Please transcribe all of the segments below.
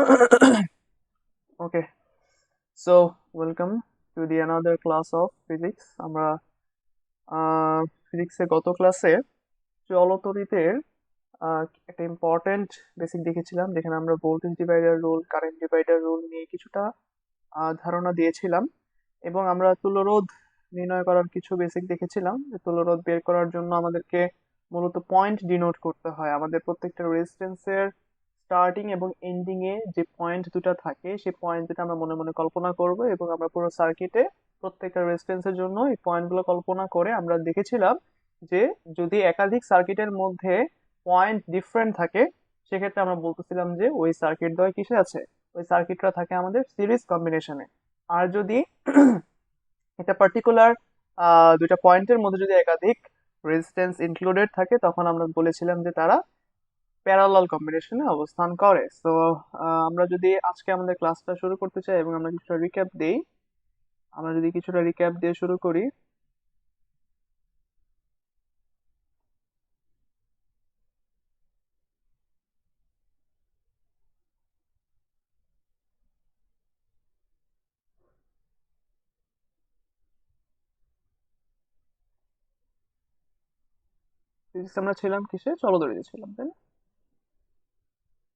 Okay, so welcome to the another class of physics. আমরা ফিজিক্সের গত ক্লাসে চলতরিতের একটা ইম্পর্টেন্ট বেসিক দেখেছিলাম, যেখানে আমরা voltage divider rule, current divider rule নিয়ে কিছুটা ধারণা দিয়েছিলাম, এবং আমরা তুল্যরোধ নির্ণয় করার কিছু বেসিক দেখেছিলাম। যে তুল্যরোধ বের করার জন্য আমাদেরকে মূলত পয়েন্ট ডিনোট করতে হয়। আমাদের প্রত্যেকটা রেজিস্ট্যান্সের স্টার্টিং এবং এন্ডিং এ যে পয়েন্ট দুটো থাকে, সেই পয়েন্ট দুটো আমরা মনে মনে কল্পনা করব, এবং আমরা পুরো সার্কিটে প্রত্যেকটা রেজিস্ট্যান্সের জন্য এই পয়েন্টগুলো কল্পনা করে আমরা দেখেছিলাম যে যদি একাধিক সার্কিটের মধ্যে পয়েন্ট ডিফারেন্ট থাকে, সেক্ষেত্রে আমরা বলতেছিলাম যে ওই সার্কিট দ্বয় কিসে আছে, ওই সার্কিটটা থাকে আমাদের সিরিজ কম্বিনেশনে। আর যদি একটা পার্টিকুলার দুইটা পয়েন্টের মধ্যে যদি একাধিক রেজিস্ট্যান্স ইনক্লুডেড থাকে, তখন আমরা বলেছিলাম যে তারা প্যারালাল কম্বিনেশনে অবস্থান করে। সো আমরা যদি আজকে আমাদের ক্লাসটা শুরু করতে চাই এবং আমরা কিছুটা রিক্যাপ দেই, আমরা যদি কিছুটা রিক্যাপ দিয়ে শুরু করি। Physics আমরা ছিলাম কিসে? চলতরিতে ছিলাম, তাই না?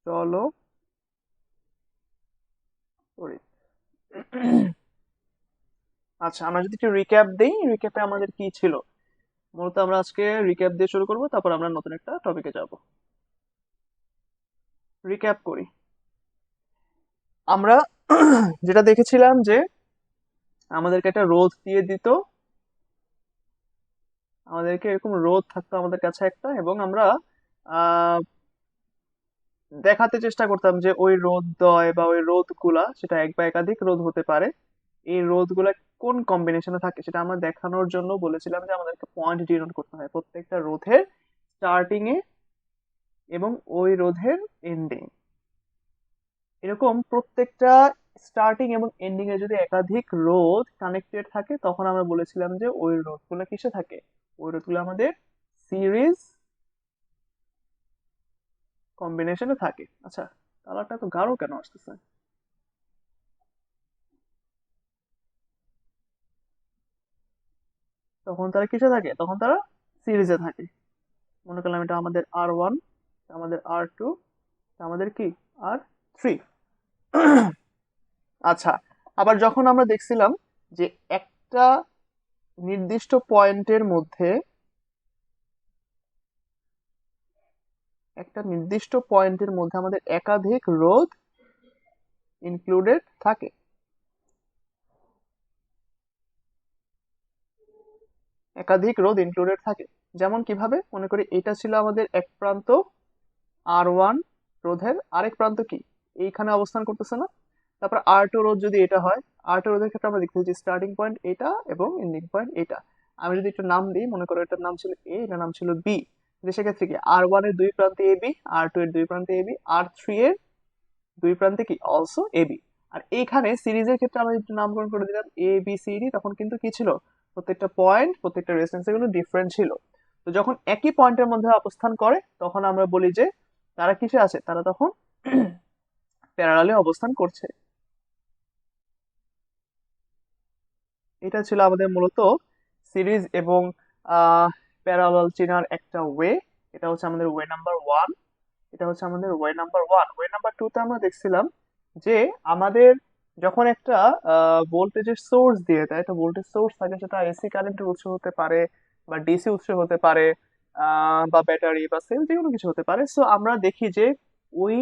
চলো তড়িৎ। আচ্ছা, আমরা যদি একটু রিক্যাপ দেই, রিক্যাপে আমাদের কি ছিল? মূলত আমরা আজকে রিক্যাপ দিয়ে শুরু করব, তারপর আমরা নতুন একটা টপিকে যাব। রিক্যাপ করি। আমরা যেটা দেখেছিলাম যে আমাদেরকে একটা রোধ দিয়ে দিত, আমাদেরকে এরকম রোধ থাকতো আমাদের কাছে একটা, এবং আমরা আহ দেখাতে চেষ্টা করতাম যে ওই রোধদ্বয় বা ওই রোধগুলা, সেটা এক বা একাধিক রোধ হতে পারে, এই রোধগুলা কোন কম্বিনেশনে থাকে সেটা আমরা দেখানোর জন্য বলেছিলাম যে আমাদেরকে পয়েন্ট ডিনোট করতে হয় প্রত্যেকটা রোধের স্টার্টিং এ এবং ওই রোধের এন্ডিং। এরকম প্রত্যেকটা স্টার্টিং এবং এন্ডিং এ যদি একাধিক রোধ কানেক্টেড থাকে, তখন আমরা বলেছিলাম যে ওই রোধগুলো কিসে থাকে, ওই রোধগুলো আমাদের সিরিজ কম্বিনেশনে থাকে। আচ্ছা, কালারটা তো গাঢ় কেন আসতেছে? তখন তারা কিসে থাকে? তখন তারা সিরিজে থাকে। মনে করলাম এটা আমাদের R1, আমাদের R2, আমাদের কি R3। আচ্ছা, আবার যখন আমরা দেখছিলাম যে একটা নির্দিষ্ট পয়েন্টের মধ্যে, একটা নির্দিষ্ট পয়েন্টের মধ্যে আমাদের একাধিক রোধ ইনক্লুডেড থাকে। একাধিক রোধ ইনক্লুডেড থাকে, যেমন কিভাবে? মনে করি এটা ছিল আমাদের এক প্রান্ত, R1 রোধের আরেক প্রান্ত কি এইখানে অবস্থান করতেছে না? তারপর R2 রোধ যদি এটা হয়, R2 রোধের ক্ষেত্রে আমরা দেখতেছি যে স্টার্টিং পয়েন্ট এটা এবং এন্ডিং পয়েন্ট এটা। আমি যদি একটা নাম দিই, মনে করো এটার নাম ছিল এ, এটার নাম ছিল বি, সেক্ষেত্রে কি R1 এর দুই প্রান্তে এ বি, R2 এর দুই প্রান্তে এ বি, R3 এর দুই প্রান্তে কি অলসো এ বি। আর এইখানে সিরিজের ক্ষেত্রে আমরা একটু নামকরণ করে দিলাম এ বি সি ডি, তখন কিন্তু কি ছিল, প্রত্যেকটা পয়েন্ট প্রত্যেকটা রেজিস্ট্যান্স এগুলো ডিফারেন্ট ছিল। তো যখন একই পয়েন্টের মধ্যে অবস্থান করে, তখন আমরা বলি যে তারা কিসে আছে, তারা তখন প্যারালালে অবস্থান করছে। এটা ছিল আমাদের মূলত সিরিজ এবং প্যারালাল চেনার একটা ওয়ে। এটা হচ্ছে আমাদের ওয়ে নাম্বার ওয়ান। এটা হচ্ছে আমাদের way number one. Way number two তে আমরা দেখছিলাম যে আমাদের যখন একটা ভোল্টেজের সোর্স দিয়ে দেয়, একটা ভোল্টেজ সোর্স থাকে, সেটা এসি কারেন্টের উৎস হতে পারে বা ডিসি উৎস হতে পারে, বা ব্যাটারি বা সেল, যে কোনো কিছু হতে পারে। সো আমরা দেখি যে ওই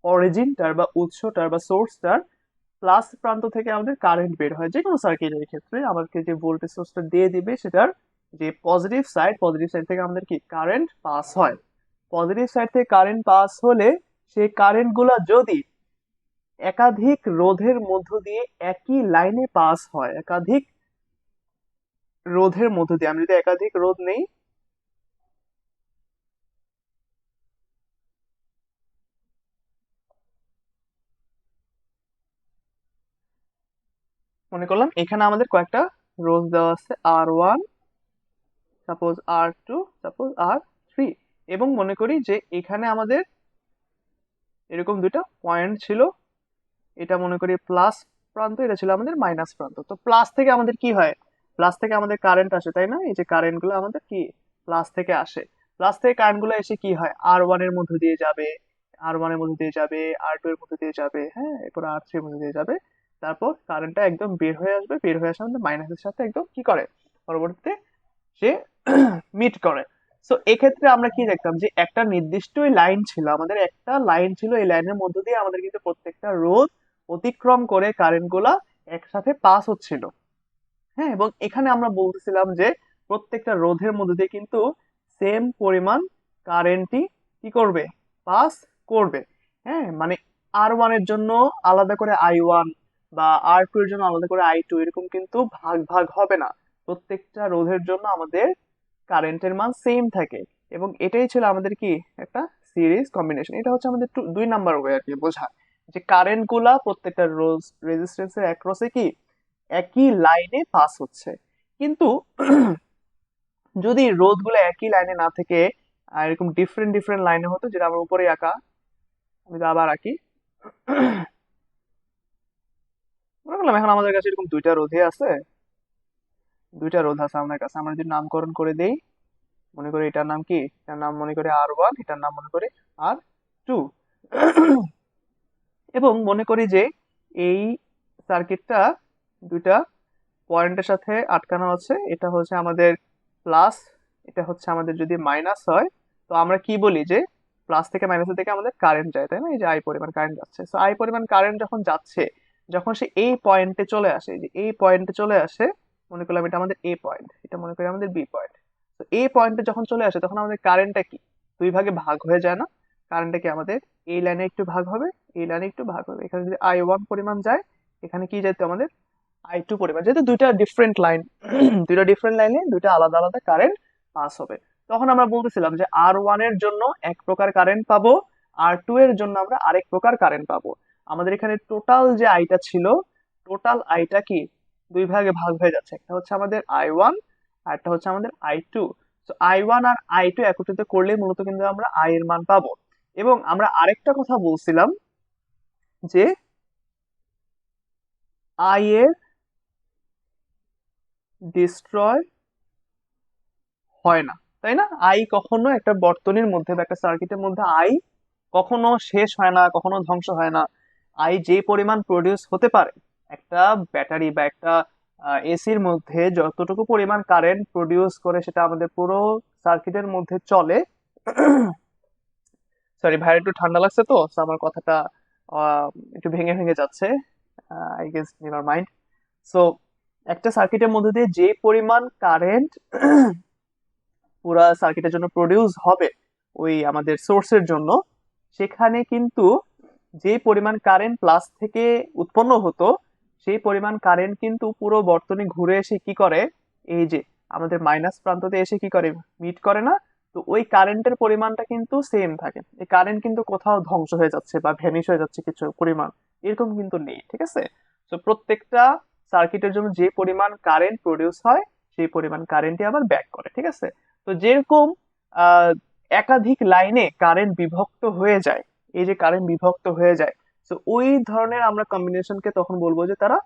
অরিজিনটার বা উৎসটার বা সোর্সটার প্লাস প্রান্ত থেকে আমাদের কারেন্ট বের হয়। যে কোনো সার্কিটের ক্ষেত্রে আমাদেরকে যে ভোল্টেজ সোর্সটা দিয়ে দিবে, সেটার যে পজিটিভ সাইড থেকে আমাদের কি কারেন্ট পাস হয়। পজিটিভ সাইড থেকে কারেন্ট পাস হলে সেই কারেন্ট গুলা যদি একাধিক রোধের মধ্য দিয়ে একই লাইনে পাস হয়, একাধিক রোধের মধ্য দিয়ে, আমি যদি একাধিক রোধ নেই, মনে করলাম এখানে আমাদের কয়েকটা রোধ দেওয়া আছে, R1, suppose R2, suppose R3, এবং মনে করি যে এখানে আমাদের এরকম দুইটা পয়েন্ট ছিল, এটা মনে করি প্লাস প্রান্ত, এটা ছিল আমাদের মাইনাস প্রান্ত। তো প্লাস থেকে আমাদের কি হয়, প্লাস থেকে আমাদের কারেন্ট আসে, তাই না? এই যে কারেন্ট গুলো আমাদের কি প্লাস থেকে আসে, প্লাস থেকে কারেন্ট গুলো এসে কি হয়, R1 এর মধ্যে দিয়ে যাবে, R1 এর মধ্যে দিয়ে যাবে, R2 এর মধ্যে দিয়ে যাবে, হ্যাঁ, এরপর R3 এর মধ্যে দিয়ে যাবে। তারপর কারেন্টটা একদম বের হয়ে আসবে, বের হয়ে আসে আমাদের মাইনাসের সাথে একদম কি করে পরবর্তীতে সে মিট করে। সো এক্ষেত্রে আমরা কি দেখতাম যে একটা নির্দিষ্ট লাইন ছিল, আমাদের একটা লাইন ছিল, এই লাইনের মধ্য দিয়ে আমাদের কিন্তু প্রত্যেকটা রোধ অতিক্রম করে কারেন্ট গুলা একসাথে পাস হচ্ছিল। হ্যাঁ, এবং এখানে আমরা বলতেছিলাম যে প্রত্যেকটা রোধের মধ্যে দিয়ে কিন্তু সেম পরিমাণ কারেন্টই কি করবে, পাস করবে। হ্যাঁ, মানে R1 এর জন্য আলাদা করে I1 বা R2 এর জন্য আলাদা করে I2, এরকম কিন্তু ভাগ ভাগ হবে না। প্রত্যেকটা রোধের জন্য আমাদের কারেন্টের মান সেম থাকে, এবং এটাই ছিল আমাদের কি একটা সিরিজ কম্বিনেশন। এটা হচ্ছে আমাদের 2 নাম্বার ওয়ে আর কি বোঝা, যে কারেন্ট গুলা প্রত্যেকটা রোজ রেজিস্ট্যান্সের অ্যাক্রসে কি একই লাইনে পাস হচ্ছে। কিন্তু যদি রোধ গুলো একই লাইনে না থেকে এরকম ডিফারেন্ট ডিফারেন্ট লাইনে হতো, যেটা আমার উপরে আঁকা, আমি তো আবার আঁকি। মনে করলাম এখন আমাদের কাছে এরকম দুইটা রোধে আছে, দুইটা রোধ আছে আমাদের কাছে, আমরা যদি নামকরণ করে দেই, মনে করি এটার নাম কি, এটার নাম মনে করি R1, এটার নাম মনে করি R2। এবং মনে করি যে এই সার্কিটটা দুইটা পয়েন্টের সাথে আটকানো আছে, এটা হচ্ছে আমাদের প্লাস, এটা হচ্ছে আমাদের যদি মাইনাস হয়, তো আমরা কি বলি যে প্লাস থেকে মাইনাসের দিকে আমাদের কারেন্ট যায়, তাই না? এই যে আই পরিমাণ কারেন্ট যাচ্ছে, তো আই পরিমাণ কারেন্ট যখন যাচ্ছে, যখন সে এই পয়েন্টে চলে আসে, যে এই পয়েন্টে চলে আসে, মনে করলাম এটা আমাদের এ পয়েন্ট, এটা মনে করি আমাদের বি পয়েন্ট। তো এই পয়েন্টে যখন চলে আসে তখন আমাদের কারেন্টটা কি দুই ভাগে ভাগ হয়ে যায় না? কারেন্টটা কি আমাদের এই লাইনে একটু ভাগ হবে, এই লাইনে একটু ভাগ হবে। এখানে যদি I1 পরিমাণ যায়, এখানে কি যেত আমাদের I2 পরিমাণ, যেহেতু দুইটা ডিফারেন্ট লাইন, দুইটা ডিফারেন্ট লাইনে দুইটা আলাদা আলাদা কারেন্ট পাস হবে। তখন আমরা বলতেছিলাম যে R1 এর জন্য এক প্রকার কারেন্ট পাবো, R2 এর জন্য আমরা আরেক প্রকার কারেন্ট পাবো। আমাদের এখানে টোটাল যে আইটা ছিল, টোটাল আইটা কি দুই ভাগে ভাগ হয়ে যাচ্ছে, একটা হচ্ছে আমাদের I1 আর একটা হচ্ছে আমাদের I2। তো I1 আর I2 একত্রিত করলে মূলত কিন্তু আমরা আই এর মান পাবো। এবং আমরা আরেকটা কথা বলছিলাম যে আই এর ডিস্ট্রয় হয় না, তাই না? আই কখনো একটা বর্তনীর মধ্যে বা একটা সার্কিটের মধ্যে আই কখনো শেষ হয় না, কখনো ধ্বংস হয় না। আই যে পরিমাণ প্রডিউস হতে পারে, একটা ব্যাটারি বা একটা এসির মধ্যে যতটুকু পরিমাণ কারেন্ট প্রডিউস করে সেটা আমাদের পুরো সার্কিটের মধ্যে চলে। সরি ভাই, একটু ঠান্ডা লাগছে, তো so আমার কথাটা আহ, একটু ভেঙে ভেঙে যাচ্ছে, I guess never mind. So একটা সার্কিটের মধ্যে দিয়ে যে পরিমাণ কারেন্ট পুরা সার্কিটের জন্য প্রডিউস হবে ওই আমাদের সোর্সের জন্য, সেখানে কিন্তু যে পরিমাণ কারেন্ট প্লাস থেকে উৎপন্ন হতো, সেই পরিমাণ কারেন্ট কিন্তু পুরো বর্তনী ঘুরে এসে কি করে, এই যে আমাদের মাইনাস প্রান্ততে এসে কি করে, মিট করে না? তো ওই কারেন্টের পরিমাণটা কিন্তু সেম থাকে, এই কারেন্ট কিন্তু কোথাও ধ্বংস হয়ে যাচ্ছে বা ভ্যানিশ হয়ে যাচ্ছে কিছু পরিমাণ, এরকম কিন্তু নেই, ঠিক আছে? তো প্রত্যেকটা সার্কিটের জন্য যে পরিমাণ কারেন্ট প্রডিউস হয়, সেই পরিমাণ কারেন্টই আবার ব্যাক করে, ঠিক আছে? তো যেরকম আহ একাধিক লাইনে কারেন্ট বিভক্ত হয়ে যায়, এই যে কারেন্ট বিভক্ত হয়ে যায়, তো ওই ধরনের আমরা কম্বিনেশনকে তখন বলবো যে তারা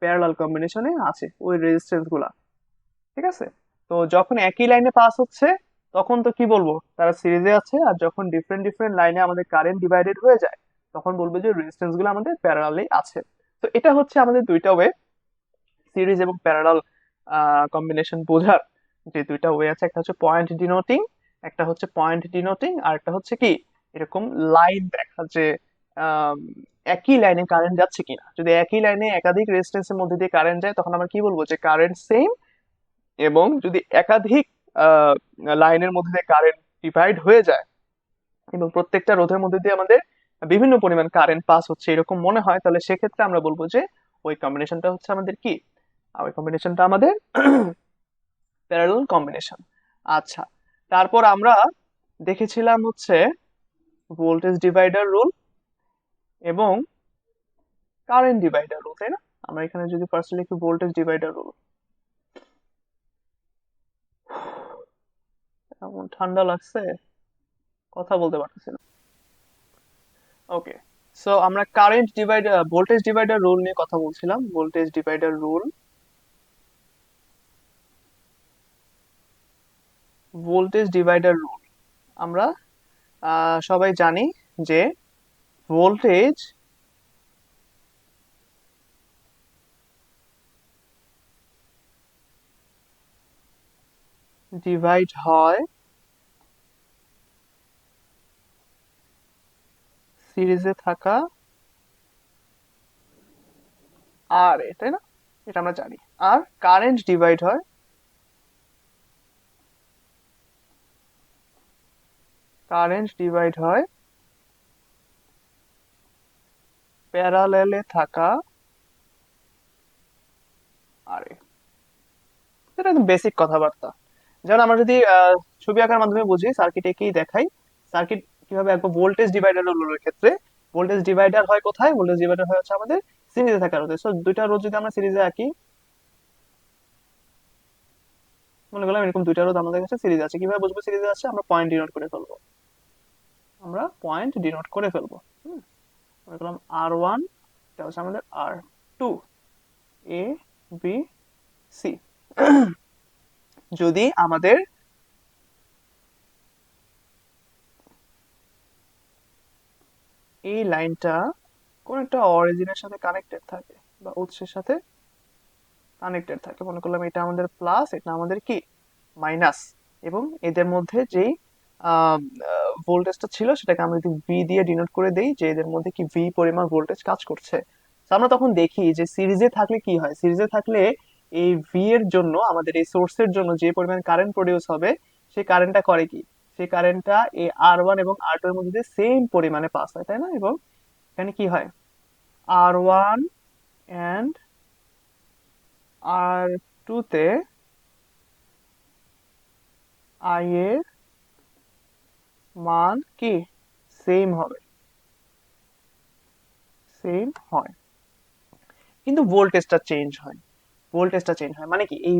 প্যারালাল কম্বিনেশনে আছে ওই রেজিস্ট্যান্স গুলা, ঠিক আছে? তো যখন একই লাইনে পাস হচ্ছে তখন তো কি বলবো, তারা সিরিজে আছে। আর যখন ডিফারেন্ট ডিফারেন্ট লাইনে আমাদের কারেন্ট ডিভাইডেড হয়ে যায়, তখন বলবো যে রেজিস্ট্যান্স গুলো আমাদের প্যারালালি আছে। তো এটা হচ্ছে আমাদের দুইটা ওয়ে, সিরিজ এবং প্যারালাল কম্বিনেশন বোঝার। যে দুইটা ওয়ে আছে, একটা হচ্ছে পয়েন্ট ডিনোটিং, একটা হচ্ছে পয়েন্ট ডিনোটিং, আর একটা হচ্ছে কি এরকম লাইন দেখা, যে আম, একই লাইনে কারেন্ট যাচ্ছে কিনা। যদি একই লাইনে একাধিক রেজিস্ট্যান্সের মধ্যে দিয়ে কারেন্ট যায়, তখন আমরা কি বলবো, যে কারেন্ট সেম। এবং যদি একাধিক লাইনের মধ্যে দিয়ে কারেন্ট ডিভাইড হয়ে যায় এবং প্রত্যেকটা রোধের মধ্যে দিয়ে আমাদের বিভিন্ন পরিমাণ কারেন্ট পাস হচ্ছে এরকম মনে হয়, তাহলে সেক্ষেত্রে আমরা বলবো যে ওই কম্বিনেশনটা হচ্ছে আমাদের কি, ওই কম্বিনেশনটা আমাদের প্যারালাল কম্বিনেশন। আচ্ছা, তারপর আমরা দেখেছিলাম হচ্ছে ভোল্টেজ ডিভাইডার রুল এবং কারেন্ট ডিভাইডার রুল, তাই না? আমরা এখানে যদি ফার্স্ট লিখি ভোল্টেজ ডিভাইডার রুল, এমন ঠান্ডা লাগছে, কথা বলতে পারতেছি না। ওকে, সো আমরা current divider voltage divider rule নিয়ে কথা বলছিলাম। Voltage divider rule, voltage divider rule আমরা সবাই জানি যে ভোল্টেজ ডিভাইড হয় সিরিজে থাকা আর এ, তাই না? এটা আমরা জানি। আর কারেন্ট ডিভাইড হয় প্যারালেলে থাকা আর এ। এটা একদম বেসিক কথাবার্তা। যেমন আমরা যদি ছবি আঁকার মাধ্যমে বুঝি, সার্কিট এঁকেই দেখাই সার্কিট কিভাবে আঁকবো। ভোল্টেজ ডিভাইডার রোলের ক্ষেত্রে ভোল্টেজ ডিভাইডার হয় কোথায়? ভোল্টেজ ডিভাইডার হয় হচ্ছে আমাদের সিরিজে থাকা রোধে। সো দুইটা রোধ যদি আমরা সিরিজে আঁকি, মনে করলাম এরকম দুইটা রোধ আমাদের কাছে সিরিজ আছে, কিভাবে বুঝবো সিরিজে আছে? আমরা পয়েন্ট ডিনোট করে ফেলবো। হুম, মনে করলাম R1, এটা হচ্ছে আমাদের R2, এ বি সি। যদি আমাদের এই লাইনটা কোন একটা অরিজিনের সাথে কানেক্টেড থাকে বা উৎসের সাথে কানেক্টেড থাকে, মনে করলাম এটা আমাদের প্লাস, এটা আমাদের কি মাইনাস, এবং এদের মধ্যে যেই ভোল্টেজটা ছিল সেটাকে আমরা যদি ভি দিয়ে ডিনোট করে দেই যে এদের মধ্যে কি ভি পরিমাণ ভোল্টেজ কাজ করছে। তো আমরা তখন দেখি যে সিরিজে থাকলে কি হয়। সিরিজে থাকলে এই ভি এর জন্য, আমাদের এই সোর্সের জন্য যে পরিমাণ কারেন্ট প্রডিউস হবে, সেই কারেন্টটা করে কি, সেই কারেন্টটা এই R1 এবং R2 এর মধ্যে দিয়ে সেম পরিমাণে পাস হয়, তাই না? এবং এখানে কি হয়, R1 এন্ড R2 তে আই এর মান কি সেম হবে, সেম হয়, কিন্তু ভোল্টেজটা চেঞ্জ হয়। মানে কি, এই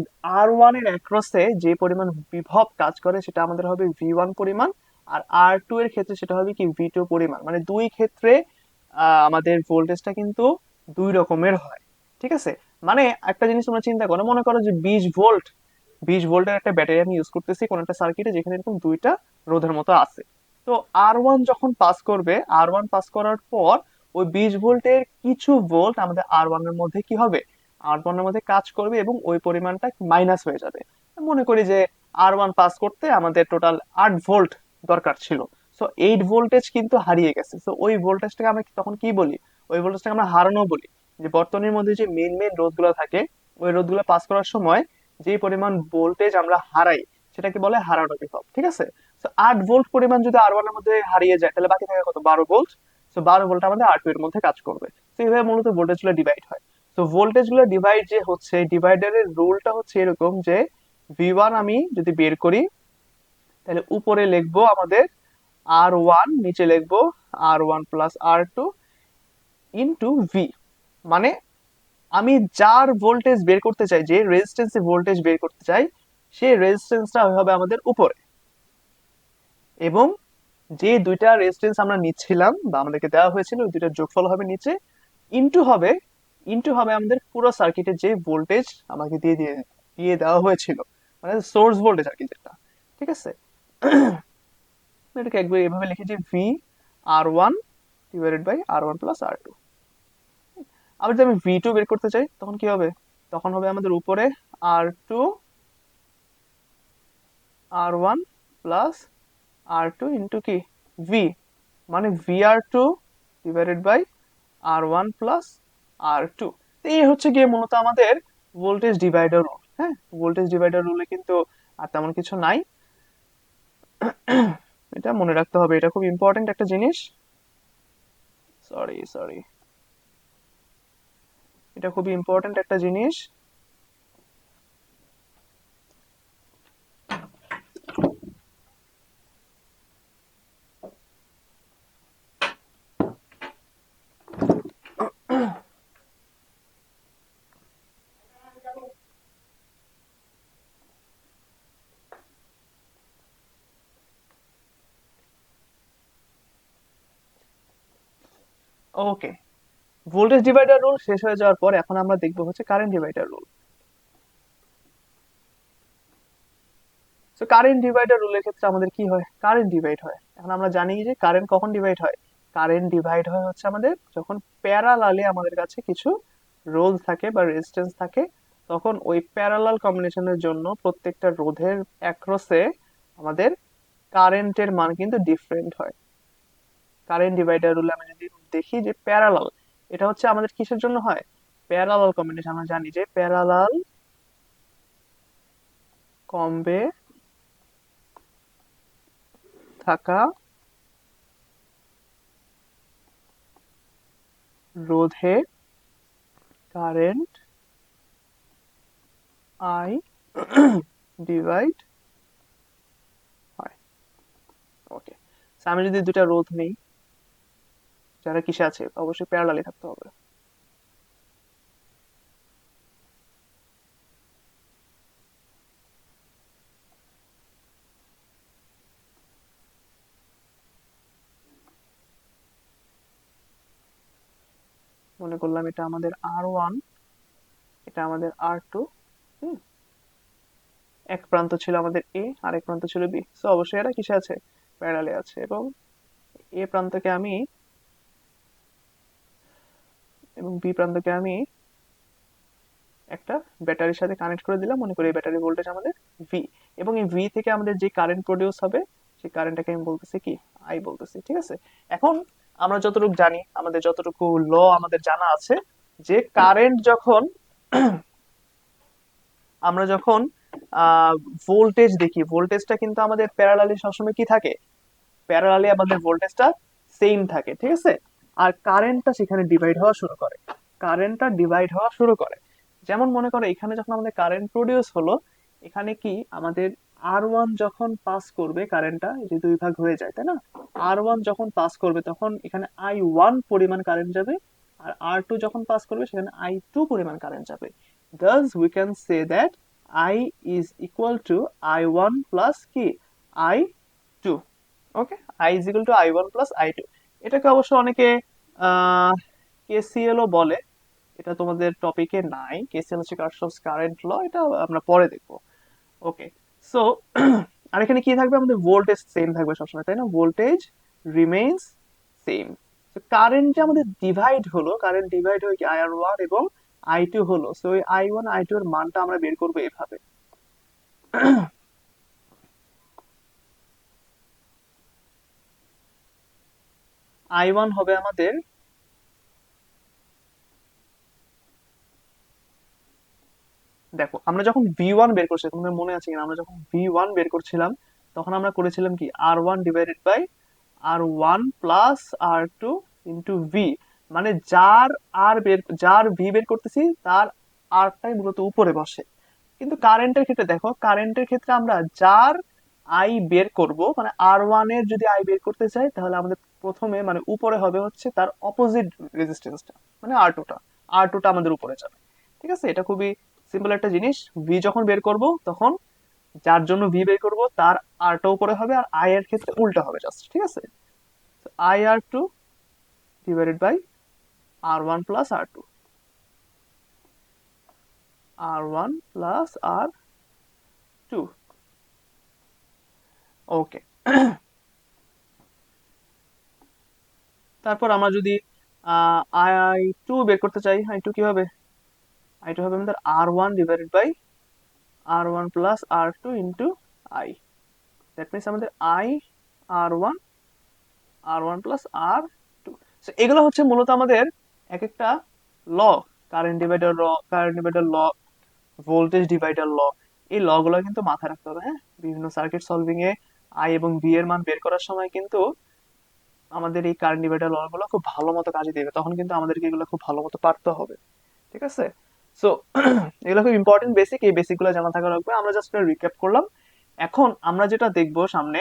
R1 এর অ্যাক্রসে যে পরিমাণ বিভব কাজ করে সেটা আমাদের হবে V1 পরিমাণ, আর R2 এর ক্ষেত্রে সেটা হবে কি V2 পরিমাণ। মানে দুই ক্ষেত্রে আমাদের ভোল্টেজটা কিন্তু দুই রকমের হয়। ঠিক আছে? মানে একটা জিনিস তোমরা চিন্তা করো, মনে করো যে 20 ভোল্টের একটা ব্যাটারি আমি ইউজ করতেছি কোন একটা সার্কিটে, যেখানে এরকম দুইটা রোধের মতো আছে। তো R1 যখন পাস করবে, R1 পাস করার পর ওই 20 ভোল্টের কিছু ভোল্ট আমাদের R1 এর মধ্যে কি হবে, R1 এর মধ্যে কাজ করবে এবং ওই পরিমাণটা মাইনাস হয়ে যাবে। মনে করি যে R1 পাস করতে আমাদের টোটাল 8 ভোল্ট দরকার ছিল, সো 8 ভোল্টেজ কিন্তু হারিয়ে গেছে। সো ওই ভোল্টেজটাকে আমরা তখন কি বলি, ওই ভোল্টেজটাকে আমরা হারানো বলি। যে বর্তনীর মধ্যে যে মেন রোধগুলো থাকে, ওই রোধগুলো পাস করার সময় যে পরিমাণ ভোল্টেজ আমরা হারাই সেটাকে বলে হারানো বিভব। ঠিক আছে? তো 8 ভোল্ট পরিমাণ যদি R1 এর মধ্যে হারিয়ে যায়, তাহলে বাকি থাকে কত, 12 ভোল্ট। তো 12 ভোল্ট আমাদের R2 এর মধ্যে কাজ করবে। তো এইভাবে মূলত ভোল্টেজ গুলো ডিভাইড হয়। তো ভোল্টেজ গুলো ডিভাইড যে হচ্ছে, ডিভাইডারের রুলটা হচ্ছে এরকম যে V1 আমি যদি বের করি, তাহলে উপরে লিখবো আমাদের R1, নিচে লিখবো R1 plus R2 into V. মানে আমি যার ভোল্টেজ বের করতে চাই, যে রেজিস্ট্যান্সে ভোল্টেজ বের করতে চাই, সেই রেজিস্ট্যান্সটা হবে আমাদের উপরে, এবং যে দুইটা রেজিস্ট্যান্স আমরা নিচ্ছিলাম বা আমাদেরকে দেওয়া হয়েছিল ওই দুইটার যোগফল হবে নিচে, ইনটু হবে, আমাদের পুরো সার্কিটের যে ভোল্টেজ আমাকে দিয়ে দিয়ে দিয়ে দেওয়া হয়েছিল, মানে সোর্স ভোল্টেজ আর কি, যেটা। ঠিক আছে? এটাকে একবার এভাবে লিখেছি, V R1 divided by R1 plus R2। আবার যদি আমি V2 বের করতে চাই, তখন কি হবে? তখন হবে আমাদের উপরে R2, R1 plus R2 into কি ভি, মানে VR2 divided by R1 plus R2। এই হচ্ছে গিয়ে মূলত আমাদের ভোল্টেজ ডিভাইডার রুল। হ্যাঁ, ভোল্টেজ ডিভাইডার রুলে কিন্তু আর তেমন কিছু নাই। এটা মনে রাখতে হবে, এটা খুব ইম্পর্টেন্ট একটা জিনিস। সরি, এটা খুবই ইম্পর্টেন্ট একটা জিনিস। ওকে, ভোল্টেজ ডিভাইডার রুল শেষ হয়ে যাওয়ার পর এখন আমরা দেখবো হচ্ছে কারেন্ট ডিভাইডার রুল। তো কারেন্ট ডিভাইডার রুলের ক্ষেত্রে আমাদের কি হয়, কারেন্ট ডিভাইড হয়। এখন আমরা জানি যে কারেন্ট কখন ডিভাইড হয়, কারেন্ট ডিভাইড হয় হচ্ছে আমাদের যখন প্যারালালে আমাদের কাছে কিছু রোধ থাকে বা রেজিস্ট্যান্স থাকে, তখন ওই প্যারালাল কম্বিনেশনের জন্য প্রত্যেকটা রোধের অ্যাক্রসে আমাদের কারেন্টের মান কিন্তু ডিফারেন্ট হয়। কারেন্ট ডিভাইডার রুলে আমি যদি দেখি যে প্যারালাল, এটা হচ্ছে আমাদের কিসের জন্য হয়, প্যারালাল কম্বিনেশন। আমরা জানি যে প্যারালাল কম্বে থাকা রোধে কারেন্ট আই ডিভাইড হয়। ওকে, আমি যদি দুটা রোধ নেই যারা কিসে আছে, অবশ্যই প্যারালালি থাকতে হবে। মনে করলাম এটা আমাদের R1, এটা আমাদের R2। এক প্রান্ত ছিল আমাদের এ আর এক প্রান্ত ছিল বি, তো অবশ্যই এরা কিসে আছে, প্যারালালে আছে। এবং এ প্রান্তকে আমি এবং বি প্রান্তকে আমি একটা ব্যাটারির সাথে কানেক্ট করে দিলাম, মনে করি এই ব্যাটারি ভোল্টেজ আমাদের ভি। এবং এই ভি থেকে আমাদের যে কারেন্ট প্রডিউস হবে সেই কারেন্টটাকে আমি বলতেছি কি, আই বলতেছি। ঠিক আছে, এখন আমরা যতটুকু জানি, আমাদের যতটুকু ল আমাদের জানা আছে, যে কারেন্ট যখন আমরা যখন ভোল্টেজ দেখি, ভোল্টেজটা কিন্তু আমাদের প্যারালালি সবসময় কি থাকে, প্যারালালি আমাদের ভোল্টেজটা সেম থাকে। ঠিক আছে, আর কারেন্টটা সেখানে ডিভাইড হওয়া শুরু করে, কারেন্টটা ডিভাইড হওয়া শুরু করে। যেমন মনে করো এখানে যখন আমাদের কারেন্ট প্রডিউস হলো, এখানে কি আমাদের R1 যখন পাস করবে, কারেন্টটা এই যে দুই ভাগ হয়ে যায় তাই না, R1 যখন পাস করবে তখন এখানে I1 পরিমাণ কারেন্ট যাবে, আর R2 যখন পাস করবে সেখানে I2 পরিমাণ কারেন্ট যাবে। Thus we can say that I is equal to I1 plus কি, I2। Okay, I is equal to I1 plus I2। এটাকে অবশ্য অনেকে কেসিএল ও বলে, এটা তোমাদের টপিকে নাই। কেসিএল হচ্ছে কার্শফস কারেন্ট ল, এটা আমরা পরে দেখবো। ওকে, সো আর এখানে কি থাকবে, আমাদের ভোল্টেজ সেম থাকবে সবসময় তাই না, ভোল্টেজ রিমেইনস সেম। কারেন্ট যে আমাদের ডিভাইড হলো, কারেন্ট ডিভাইড হয়ে কি IR1 এবং I2 হলো, সো ওই I1 I2 এর মানটা আমরা বের করবো এভাবে। I1 হবে আমাদের, দেখো আমরা যখন V1 বের করছি, তোমাদের মনে আছে কিনা, আমরা যখন V1 বের করছিলাম তখন আমরা করেছিলাম কি R1 divided by R1 plus R2 into V. মানে যার ভি বের করতেছি তার আরটাই মূলত উপরে বসে। কিন্তু কারেন্টের ক্ষেত্রে দেখো, কারেন্টের ক্ষেত্রে আমরা যার আই বের করব, মানে R1 এর যদি আই বের করতে চাই তাহলে আমাদের প্রথমে মানে উপরে হবে হচ্ছে তার অপোজিট রেজিস্ট্যান্সটা, মানে R2টা আমাদের উপরে যাবে। ঠিক আছে, এটা খুবই সিম্পল একটা জিনিস। ভি যখন বের করব তখন যার জন্য ভি বের করব তার আরটা উপরে হবে, আর আই এর ক্ষেত্রে উল্টা হবে জাস্ট। ঠিক আছে, IR2 divided by R1 plus R2, R1 plus R2। Okay, তারপর আমরা যদি I2 বের করতে চাই, I2 কি হবে, I2 হবে আমাদের R1 divided by R1 plus R2 into I. That means আমাদের R1 R1 প্লাস R2। এগুলো হচ্ছে মূলত আমাদের এক একটা ল, কারেন্ট ডিভাইডার ল, ভোল্টেজ ডিভাইডার ল। এই ল গুলো কিন্তু মাথায় রাখতে হবে। হ্যাঁ, বিভিন্ন সার্কিট সলভিং এ আই এবং ভি এর মান বের করার সময় কিন্তু আমাদের এই কারেন্ট ডিভাইডার ল গুলো খুব ভালো মতো কাজে দেবে, তখন কিন্তু আমাদেরকে এগুলো খুব ভালো মতো পারতে হবে। ঠিক আছে, সো এগুলো খুব ইম্পর্টেন্ট বেসিক, এই বেসিক গুলো জানা থাকা লাগবে। আমরা জাস্ট রিক্যাপ করলাম। এখন আমরা যেটা দেখবো সামনে,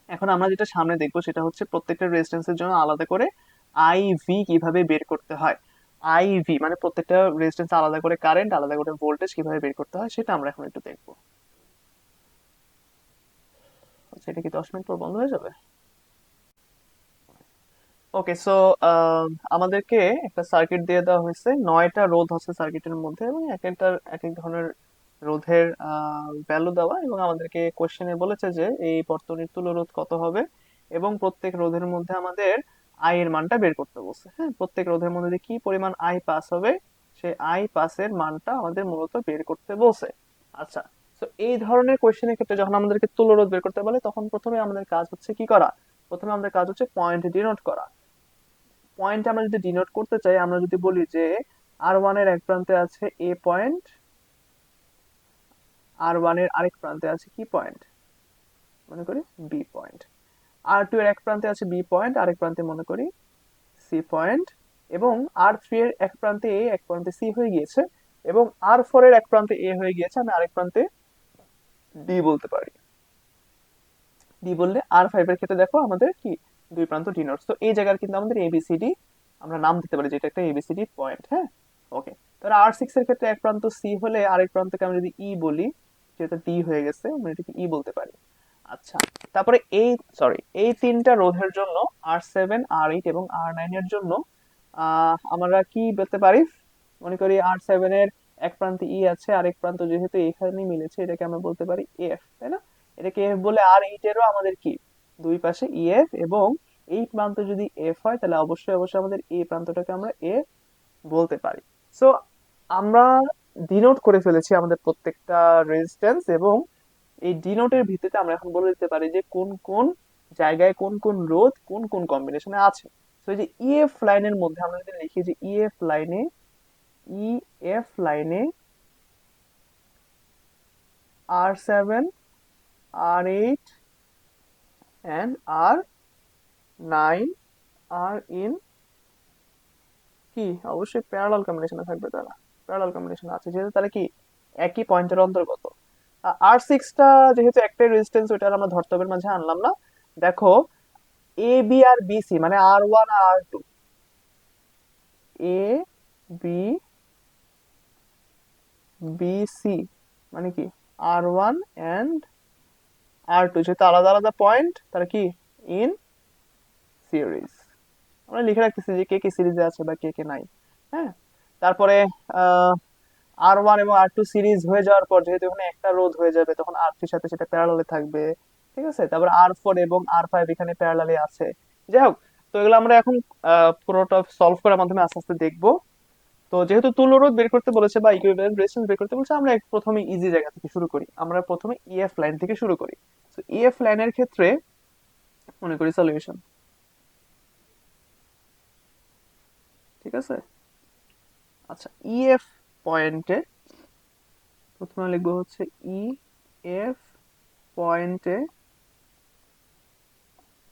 এখন আমরা যেটা সামনে দেখবো সেটা হচ্ছে প্রত্যেকটা রেজিস্ট্যান্সের জন্য আলাদা করে আই ভি কিভাবে বের করতে হয়। আই ভি মানে প্রত্যেকটা রেজিস্ট্যান্স আলাদা করে কারেন্ট, আলাদা করে ভোল্টেজ কিভাবে বের করতে হয় সেটা আমরা এখন একটু দেখবো। আচ্ছা, এটা কি 10 মিনিট পর বন্ধ হয়ে যাবে? ওকে, সো আমাদেরকে একটা সার্কিট দিয়ে দেওয়া হয়েছে, 9টা রোধ আছে সার্কিটের মধ্যে এবং এক একটার এক এক ধরনের রোধের ভ্যালু দেওয়া, এবং আমাদেরকে কোশ্চেনে বলেছে যে এই বর্তনীর তুল্যরোধ কত হবে এবং প্রত্যেক রোধের মধ্যে আমাদের আই এর মানটা বের করতে বলছে। হ্যাঁ, প্রত্যেক রোধের মধ্যে যে কি পরিমাণ আই পাস হবে সেই আই পাসের মানটা আমাদের মূলত বের করতে বলছে। আচ্ছা, তো এই ধরনের কোশ্চেনের ক্ষেত্রে যখন আমাদেরকে তুল্যরোধ বের করতে বলে তখন প্রথমে আমাদের কাজ হচ্ছে কি করা, প্রথমে আমাদের কাজ হচ্ছে পয়েন্ট ডিনোট করা। পয়েন্ট আমরা যদি ডিনোট করতে চাই, আমরা যদি বলি যে আর ওয়ান এর এক প্রান্তে আছে এ পয়েন্ট, আর ওয়ান এর আরেক প্রান্তে আছে কি পয়েন্ট, মনে করি বি পয়েন্ট। আর টু এর এক প্রান্তে আছে বি পয়েন্ট, আরেক প্রান্তে মনে করি সি পয়েন্ট, এবং আর থ্রি এর এক প্রান্তে এ, এক প্রান্তে সি হয়ে গিয়েছে, এবং আর ফোর এর এক প্রান্তে এ হয়ে গিয়েছে, আমি আরেক প্রান্তে ডি বলতে পারি। ডি বললে আর ফাইভ এর ক্ষেত্রে দেখো আমাদের কি দুই প্রান্ত ডিনোটস, তো এই জায়গার কিন্তু আমাদের এবিসিডি আমরা নাম দিতে পারি, যেটা একটা এবিসিডি পয়েন্ট। হ্যাঁ, ওকে। তাহলে আর সিক্স এর ক্ষেত্রে এক প্রান্ত সি হলে আরেক প্রান্তকে আমরা যদি ই বলি, যেটা ডি হয়ে গেছে, আমরা এটাকে ই বলতে পারি। আচ্ছা, তারপরে এই তিনটা রোধের জন্য আর সেভেন, আর এইট এবং আর নাইন এর জন্য আমরা কি বলতে পারি, মনে করি আর সেভেন এর এক প্রান্তে ই আছে, আরেক প্রান্ত যেহেতু এখানে মিলেছে এটাকে আমরা বলতে পারি এফ, তাই না? এটাকে এফ বলে, আর এইট এরও আমাদের কি দুই পাশে ইএফ, এবং এই প্রান্ত যদি এফ হয় তাহলে অবশ্যই অবশ্যই আমাদের এই প্রান্তটাকে আমরা এফ বলতে পারি। সো আমরা ডিনোট করে ফেলেছি আমাদের প্রত্যেকটা রেজিস্ট্যান্স, এবং এই ডিনোটের ভিত্তিতে আমরা এখন বলে দিতে পারি যে কোন কোন জায়গায় কোন কোন রোধ কোন কোন কম্বিনেশনে আছে। তো এই যে ইএফ লাইনের মধ্যে আমরা যদি লিখি যে ইএফ লাইনে R seven, R eight and R nine R in কি অবশ্যই প্যারালাল কম্বিনেশনে থাকবে, তারা প্যারালাল কম্বিনেশন আছে যেহেতু তারা কি একই পয়েন্টের অন্তর্গত। আর সিক্সটা যেহেতু একটাই রেজিস্ট্যান্স, ওইটা আর আমরা ধর্তব্যের মাঝে আনলাম না। দেখো, A B R B C মানে আর one R two, A B B C মানে কি আর ওয়ান অ্যান্ড আর টু, যেহেতু আলাদা আলাদা পয়েন্ট তারা কি ইন সিরিজ। আমরা লিখে রাখতেছি যে কে কে সিরিজে আছে বা কে কে নাই। হ্যাঁ, তারপরে আর ওয়ান এবং আর টু সিরিজ হয়ে যাওয়ার পর যেহেতু এখানে একটা রোধ হয়ে যাবে, তখন আর থ্রির সাথে সেটা প্যারালালে থাকবে। ঠিক আছে, তারপর আর ফোর এবং আর ফাইভ এখানে প্যারালালে আছে। যাই হোক, তো এগুলো আমরা এখন পুরোটা সলভ করার মাধ্যমে আস্তে আস্তে দেখবো। তো যেহেতু তুল্যরোধ বের করতে বলেছে বা ইকুইভ্যালেন্ট রেজিস্ট্যান্স বের করতে বলেছে, আমরা প্রথমে ইজি জায়গা থেকে শুরু করি, আমরা প্রথমে ইএফ লাইন থেকে শুরু করি। তো ইএফ লাইনের ক্ষেত্রে মনে করি সলিউশন, ঠিক আছে। আচ্ছা, ইএফ পয়েন্টে প্রথমে লিখবো হচ্ছে ই এফ পয়েন্টে,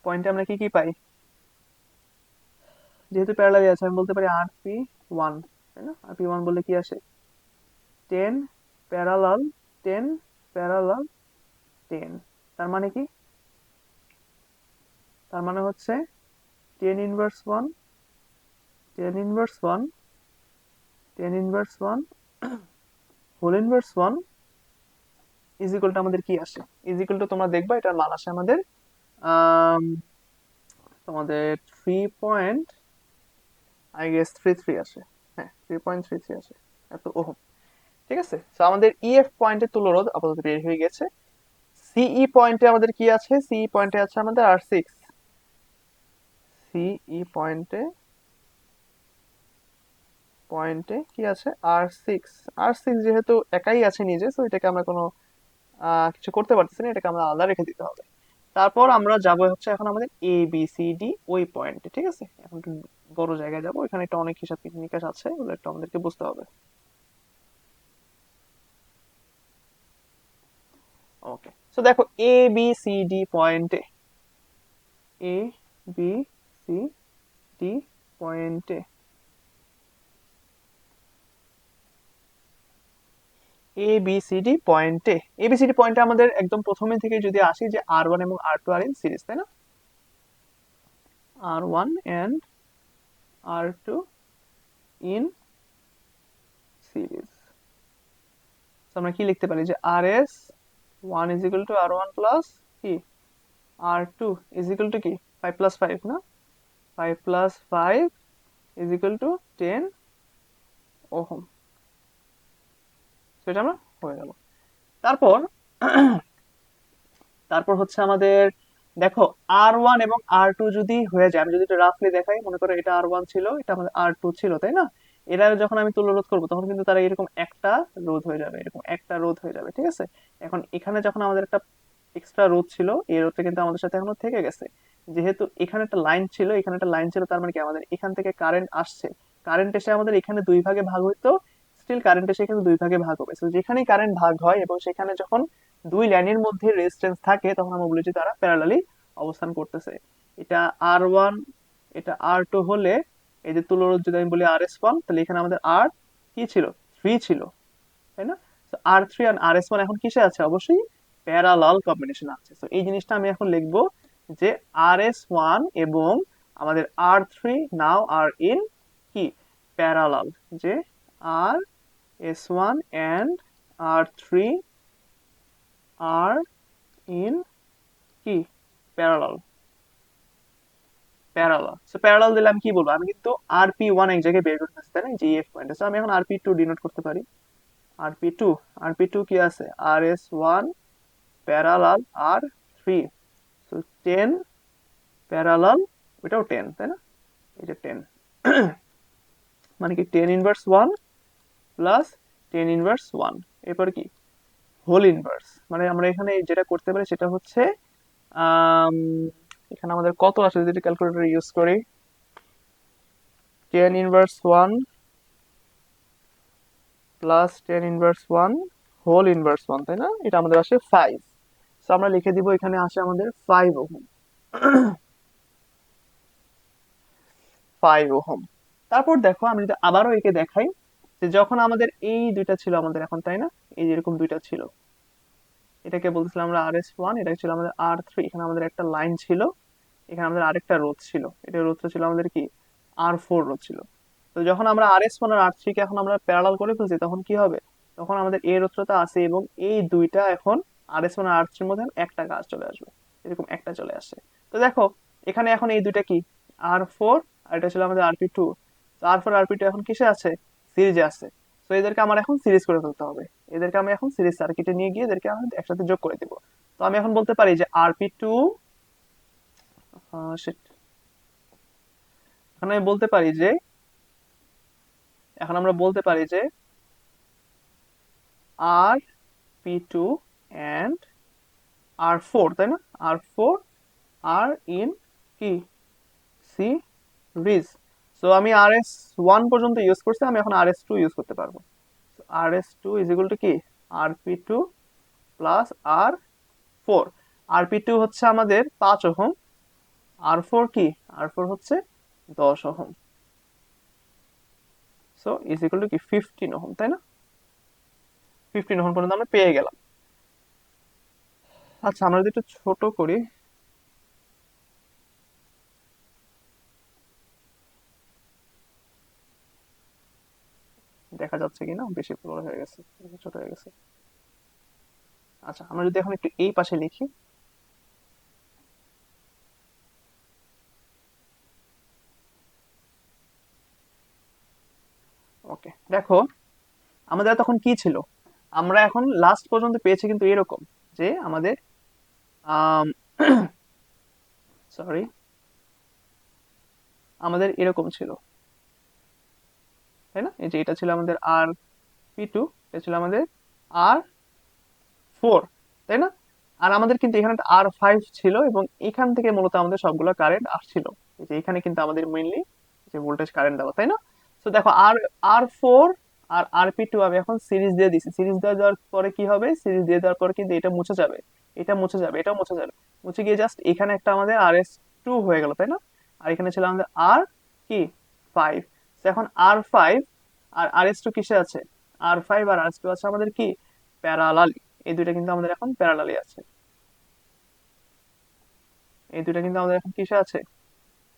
পয়েন্টে আমরা কি কি পাই, যেহেতু প্যারালাল আছে আমি বলতে পারি আর পি ওয়ান, তাই না? আর পি ওয়ান বললে কি আসে, ten parallel, ten parallel ten. তার মানে কি, তার মানে হচ্ছে ten inverse one, ten inverse one, ten inverse one, whole inverse one is equal to আমাদের কি আসে, ইজ ইকুয়াল টু তোমরা দেখবা এটার মান আসে আমাদের আম, তোমাদের 3 আই গেস 3 আসে। হ্যাঁ, 3.33 আসে, এত ওহম। ঠিক আছে, তো আমাদের ইএফ পয়েন্টের তুল্যরোধ আপাতত বের হয়ে গেছে। সিই পয়েন্টে আমাদের কি আছে, সিই পয়েন্টে আছে আমাদের আর সিক্স, সিই পয়েন্টে পয়েন্টে কি আছে আর সিক্স। আর সিক্স যেহেতু একাই আছে নিজে, তো এটাকে আমরা কোনো কিছু করতে পারতেছি না, এটাকে আমরা আলাদা রেখে দিতে হবে। তারপর আমরা যাব হচ্ছে এখন আমাদের এ বি সি ডি ওই পয়েন্টে। ঠিক আছে, এখন একটু বড় জায়গায় যাবো, এখানে একটা অনেক হিসাব নিকাশ আছে, ওগুলো একটু আমাদেরকে বুঝতে হবে। ওকে, তো দেখো এ বি সি ডি পয়েন্টে, এ বি সি ডি পয়েন্টে, এ বি সি ডি পয়েন্টে, এ বি সি ডি পয়েন্টে আমাদের একদম প্রথমে থেকে যদি আসি যে আর ওয়ান এবং R two R in series, তাই না? R one and R two in series. আমরা কি লিখতে পারি যে R S one is equal to R one plus কি R two is equal to কি 5 + 5, না? 5 plus 5 is equal to 10 ohm. সেটা আমরা হয়ে গেল। তারপর তারপর হচ্ছে আমাদের দেখো R1 এবং R2 যদি হয়ে যায়, আমি যদি এটা রাফলি দেখাই, মনে করো এটা R1 ছিল, এটা আমাদের R2 ছিল, তাই না? এরা যখন আমি তুল্য রোধ করবো তখন কিন্তু তারা এরকম একটা রোধ হয়ে যাবে, এরকম একটা রোধ হয়ে যাবে, ঠিক আছে? এখন এখানে যখন আমাদের একটা এক্সট্রা রোধ ছিল, এই রোধটা কিন্তু আমাদের সাথে এখনো থেকে গেছে। যেহেতু এখানে একটা লাইন ছিল, এখানে একটা লাইন ছিল, তার মানে কি আমাদের এখান থেকে কারেন্ট আসছে, কারেন্ট এসে আমাদের এখানে দুই ভাগে ভাগ হইতো, স্টিল কারেন্ট এসে কিন্তু দুই ভাগে ভাগ হবে। তো যেখানেই কারেন্ট ভাগ হয় এবং সেখানে যখন দুই লাইনের মধ্যে রেজিস্ট্যান্স থাকে তখন আমরা বলি যে তারা প্যারালালি অবস্থান করতেছে। এটা R1, এটা R2 হলে এই যে তুলরোধ যদি আমি বলি RS1, তাহলে এখানে আমাদের আর কি ছিল, 3 ছিল, তাই না? তো R3 আর RS1 এখন কিসে আছে? অবশ্যই প্যারালাল কম্বিনেশন আছে। তো এই জিনিসটা আমি এখন লিখবো যে RS1 এবং আমাদের R3 নাও আর ইন কি প্যারালাল, যে RS1 and R3 are in কি প্যারালাল, প্যারালাল। সো প্যারালাল দিলে আমি কি বলবো, আমি কিন্তু RP1 এক জায়গায় বের করতে তাই না, যে এফ পয়েন্ট আছে, আমি এখন RP2 ডিনোট করতে পারি। RP2, RP2 কি আছে, RS1 parallel R3, so 10 parallel, ওইটাও 10 তাই না, এই যে 10 মানে কি 10 ইনভার্স 1 প্লাস 10 ইনভার্স 1, এরপর কি হোল ইনভার্স। মানে আমরা এখানে যেটা করতে পারি সেটা হচ্ছে আম, এখানে আমাদের কত আসে যদি ক্যালকুলেটর ইউজ করি, 10 inverse 1 plus 10 inverse 1 whole inverse 1, তাই না? এটা আমাদের আসে 5। তো আমরা লিখে দিব এখানে আসে আমাদের 5 ওহম, 5 ওহম। তারপর দেখো আমি যদি আবারও একে দেখাই, যে যখন আমাদের এই দুইটা ছিল আমাদের এখন, তাই না, এই যেরকম দুইটা ছিল, এটাকে বলতেছিলাম আমরা RS1, এটা ছিল আমাদের R3, এখানে আমাদের একটা লাইন ছিল, এখানে আমাদের আরেকটা রোধ ছিল, এটা রোধটা ছিল আমাদের কি R4 রোধ ছিল। তো যখন আমরা RS1 আর R3 কে এখন আমরা প্যারালাল করে ফেলছি তখন কি হবে, তখন আমাদের এই রোধটা আছে এবং এই দুইটা এখন RS1 আর R3 এর মধ্যে একটা কাজ চলে আসবে, এরকম একটা চলে আসে। তো দেখো এখানে এখন এই দুইটা কি R4 আর এটা ছিল আমাদের RP2, তো R4 RP2 এখন কিসে আছে, সিরিজে আছে। তো এদেরকে আমার এখন সিরিজ করে ফেলতে হবে, এদেরকে আমি এখন সিরিজ সার্কিটে নিয়ে গিয়ে এদেরকে আমি একসাথে যোগ করে দিব। তো আমি এখন বলতে পারি যে RP2, এখন আমি বলতে পারি যে, এখন আমরা বলতে পারি যে RP2 and R4, তাই না, R4 আর ইন কি সিরিজ। সো আমি RS1 পর্যন্ত ইউজ করছি, আমি এখন RS2 ইউজ করতে পারবো। RS2 ইজ ইকুয়াল টু কি RP2 প্লাস R4। RP2 হচ্ছে আমাদের 5 ওহম, R4 কি, R4 হচ্ছে 10 ohm. So is equal to কি 15 ওহম, তাই না? 15 ওহম পর্যন্ত আমরা পেয়ে গেলাম। আচ্ছা আমরা যদি একটু ছোট করি, দেখা যাচ্ছে কিনা, বেশি বড় হয়ে গেছে, বেশি ছোট হয়ে গেছে। আচ্ছা আমরা যদি এখন একটু এই পাশে লিখি, ওকে দেখো আমাদের তখন কি ছিল, আমরা এখন লাস্ট পর্যন্ত পেয়েছি কিন্তু এরকম, যে আমাদের সরি আমাদের এরকম ছিল, তাই না? এই যে এটা ছিল আমাদের RP2, এটা ছিল আমাদের R4, তাই না? আর আমাদের কিন্তু এখানে একটা R5 ছিল এবং এখান থেকে মূলত আমাদের সবগুলো কারেন্ট আসছিল, এই যে এখানে কিন্তু আমাদের মেইনলি যে ভোল্টেজ কারেন্ট দেওয়া, তাই না? তো দেখো R4 আর RP2 আমি এখন সিরিজ দিয়ে দিছি, সিরিজ দিয়ে দেওয়ার পরে কি হবে, সিরিজ দিয়ে দেওয়ার পরে কিন্তু এটা মুছে যাবে, এটা মুছে যাবে, এটাও মুছে যাবে, মুছে গিয়ে জাস্ট এখানে একটা আমাদের RS2 হয়ে গেল, তাই না? আর এখানে ছিল আমাদের আর কি 5। এখন R5 আর RS2 কিসে আছে, R5 আর RS2 আছে আমাদের কি প্যারালালি, এই দুইটা কিন্তু আমাদের এখন প্যারালালি আছে, এই দুইটা কিন্তু আমাদের এখন কিসে আছে,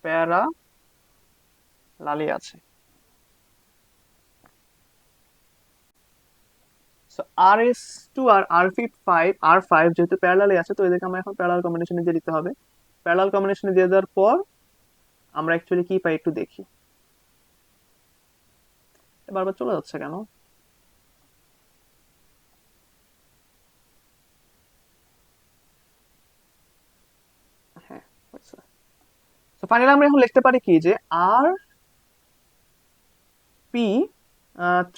প্যারালালি আছে। সো RS2 আর R5 যেহেতু প্যারালালি আছে, তো এদেরকে আমরা এখন প্যারালাল কম্বিনেশনে দিয়ে দিতে হবে। প্যারালাল কম্বিনেশনে দিয়ে দেওয়ার পর আমরা অ্যাকচুয়ালি কি পাই একটু দেখি। বারবার চলে যাচ্ছে কেন? হ্যাঁ, হয়েছে। তো ফাইনালি আমরা এখন লিখতে পারি কি যে আর পি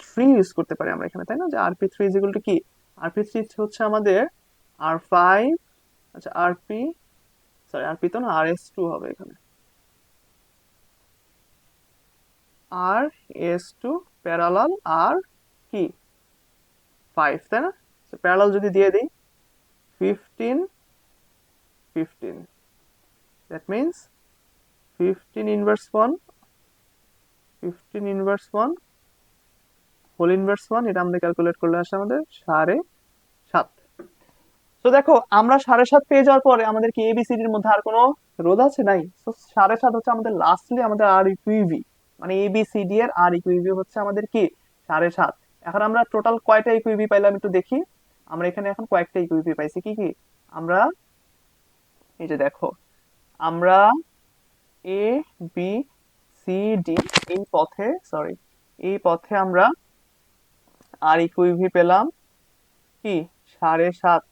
থ্রি ইউজ করতে পারি আমরা এখানে, তাই না? যে R P three is equal to কি, আর পি থ্রি হচ্ছে আমাদের আর ফাইভ, আচ্ছা R P, sorry R P তো না, আর এস টু হবে এখানে, R S two parallel R কি ফাইভ, তাই না? প্যারালাল যদি দিয়ে দিই 15 15, that means 15 inverse 1, 15 inverse 1 whole inverse 1, এটা আমাদের ক্যালকুলেট করলে আসে আমাদের 7.5। তো দেখো আমরা 7.5 পেয়ে যাওয়ার পরে আমাদের কি এবিসিডির মধ্যে আর কোনো রোধ আছে? নাই। তো 7.5 হচ্ছে আমাদের লাস্টলি আমাদের আর ইকুইভি, মানে এবিসিডি এর আর ইকুইভি হচ্ছে আমাদের কি 7.5। এখন আমরা টোটাল কয়টা ইকুইভি পাইলাম একটু দেখি। আমরা এখানে এখন কয়েকটা ইকুইভি পাইছি, কি কি? আমরা এই যে দেখো, আমরা এ বি সি ডি এই পথে, সরি এই পথে আমরা আর ইকুইভি পেলাম কি 7.5।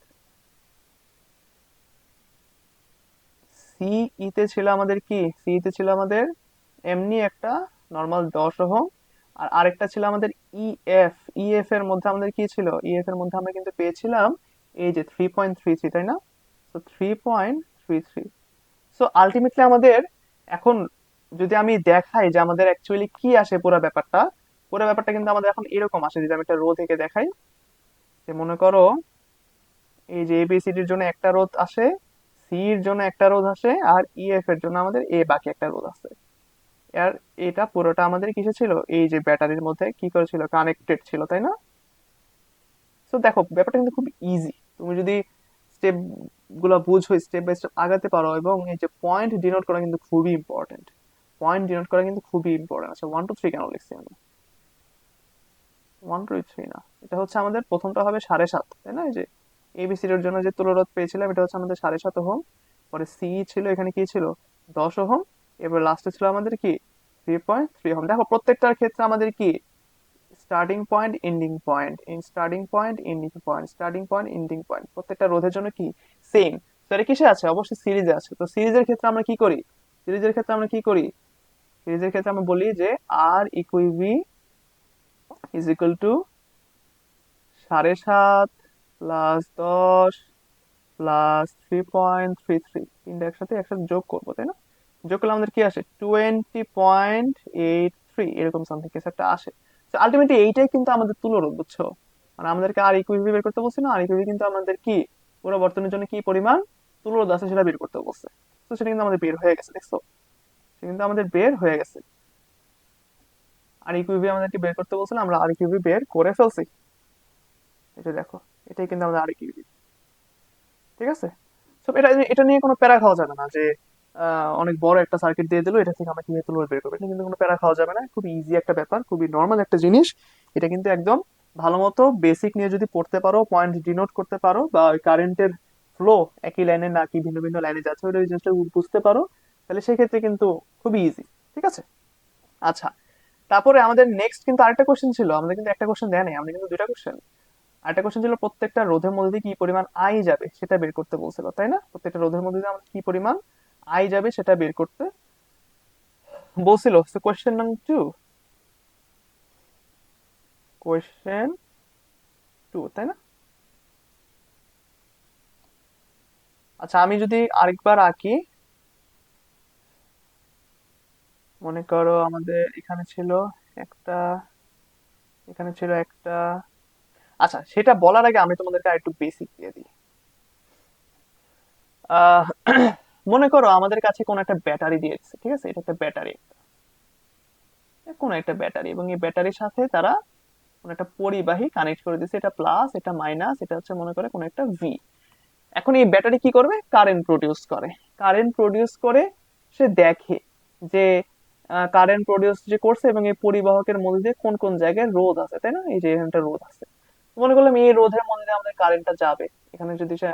সি তে ছিল আমাদের কি, সি তে ছিল আমাদের এমনি একটা নর্মাল 10 ওহম, আর আরেকটা ছিল আমাদের ইএফ, ইএফ এর মধ্যে আমাদের কি ছিল, ইএফ এর মধ্যে আমরা কিন্তু পেয়েছিলাম এই যে 3.33, তাই না? তো 3.33। সো আলটিমেটলি আমাদের এখন যদি আমি দেখাই যে আমাদের অ্যাকচুয়ালি কি আসে পুরো ব্যাপারটা, পুরো ব্যাপারটা কিন্তু আমাদের এখন এরকম আসে। যদি আমি একটা রো থেকে দেখাই, যে মনে করো এই যে এবিসিডির জন্য একটা রোধ আসে, সি এর জন্য একটা রোধ আসে, আর ইএফ এর জন্য আমাদের এ বাকি একটা রোধ আছে। আর এটা পুরোটা আমাদের কিসে ছিল, এই যে ব্যাটারির মধ্যে কি করেছিল, কানেক্টেড ছিল, তাই না? তো দেখো ব্যাপারটা কিন্তু খুব ইজি, তুমি যদি স্টেপ গুলা বুঝো, স্টেপ বাই স্টেপ আগাতে পারো, এবং এই যে পয়েন্ট ডিনোট করা কিন্তু খুবই ইম্পর্টেন্ট, পয়েন্ট ডিনোট করা কিন্তু খুবই ইম্পর্টেন্ট। আচ্ছা 1 2 3 কেন লিখছি আমি? 1 2 3 না, এটা হচ্ছে আমাদের প্রথমটা হবে 7.5, তাই না? এই যে এবিসিড এর জন্য যে তুলরোধ পেয়েছিলাম এটা হচ্ছে আমাদের 7.5 ওহম, পরে সি ছিল এখানে কি ছিল 10 ওহম, এবার লাস্টে ছিল আমাদের কি 3.3 ওহম। দেখো প্রত্যেকটার ক্ষেত্রে আমাদের কি starting point ending point, in starting point ending point, starting point ending point, প্রত্যেকটা রোধের জন্য কি সেম। তো এটা কিসে আছে? অবশ্যই সিরিজে আছে। তো সিরিজের ক্ষেত্রে আমরা কি করি, সিরিজের ক্ষেত্রে আমরা কি করি, সিরিজের ক্ষেত্রে আমরা বলি যে আর ইকুইভি is equal to 7.5 plus 10 plus 3.33, তিনটা একসাথে একসাথে যোগ করবো, তাই না? যোগ করলে আমাদের কি আসে 20.83, এরকম সামথিং কিছু একটা আসে। আলটিমেটলি এইটাই কিন্তু আমাদের তুলরোধ, বুঝছো? মানে আমাদেরকে আর ইকুইভি বের করতে বলছে না, আর ইকুইভি কিন্তু আমাদের কি পুরো বর্তনের জন্য কি পরিমাণ তুলরোধ আছে সেটা বের করতে বলছে। তো সেটা কিন্তু আমাদের বের হয়ে গেছে, দেখছো? সেটা কিন্তু আমাদের বের হয়ে গেছে। আর ইকুইভি আমাদেরকে বের করতে বলছিল, আমরা আর ইকুইভি বের করে ফেলছি। এটা দেখো, এটাই কিন্তু আমাদের আর ইকুইভি। ঠিক আছে? তো এটা এটা নিয়ে কোনো প্যারা খাওয়া যাবে না যে অনেক বড় একটা সার্কিট দিয়ে দিল, এটা থেকে আমরা কিভাবে তুলনা বের করবো, এটা কিন্তু কোনো প্যারা খাওয়া যাবে না। খুবই ইজি একটা ব্যাপার, খুবই নর্মাল একটা জিনিস। এটা কিন্তু একদম ভালো মতো বেসিক নিয়ে যদি পড়তে পারো, পয়েন্ট ডিনোট করতে পারো, বা ওই কারেন্টের ফ্লো একই লাইনে না কি ভিন্ন ভিন্ন লাইনে যাচ্ছে ওই জিনিসটা বুঝতে পারো, তাহলে সেক্ষেত্রে কিন্তু খুবই ইজি। ঠিক আছে? আচ্ছা, তারপরে আমাদের নেক্সট কিন্তু আরেকটা কোশ্চেন ছিল, আমাদের কিন্তু একটা কোশ্চেন দেয় নাই, আমাদের কিন্তু দুইটা কোশ্চেন। আরেকটা কোশ্চেন ছিল প্রত্যেকটা রোধের মধ্যে দিয়ে কি পরিমাণ আই যাবে সেটা বের করতে বলছিল, তাই না? প্রত্যেকটা রোধের মধ্যে দিয়ে আমাদের কি পরিমাণ আই যাবে সেটা বের করতে বলছিল। কোশ্চেন নাম্বার 2, কোশ্চেন 2, তাই না? আচ্ছা আমি যদি আরেকবার আঁকি, মনে করো আমাদের এখানে ছিল একটা, এখানে ছিল একটা, আচ্ছা সেটা বলার আগে আমি তোমাদেরকে আরেকটু বেসিক দিয়ে দিই। আহ মনে করো আমাদের কাছে কোন একটা ব্যাটারি দিয়েছে, ঠিক আছে? এটা একটা ব্যাটারি, কোন একটা ব্যাটারি, এবং এই ব্যাটারির সাথে তারা কোন একটা পরিবাহী কানেক্ট করে দিয়েছে, এটা প্লাস এটা মাইনাস, এটা হচ্ছে মনে করে কোন একটা ভি। এখন এই ব্যাটারি কি করবে, কারেন্ট প্রডিউস করে, কারেন্ট প্রডিউস করে সে দেখে যে কারেন্ট প্রডিউস যে করছে এবং এই পরিবাহকের মধ্যে দিয়ে কোন কোন জায়গায় রোধ আছে, তাই না? এই যে এখানটা রোধ আছে, মনে করলাম এই রোধের মধ্যে দিয়ে আমাদের কারেন্টটা যাবে, এখানে যদি সে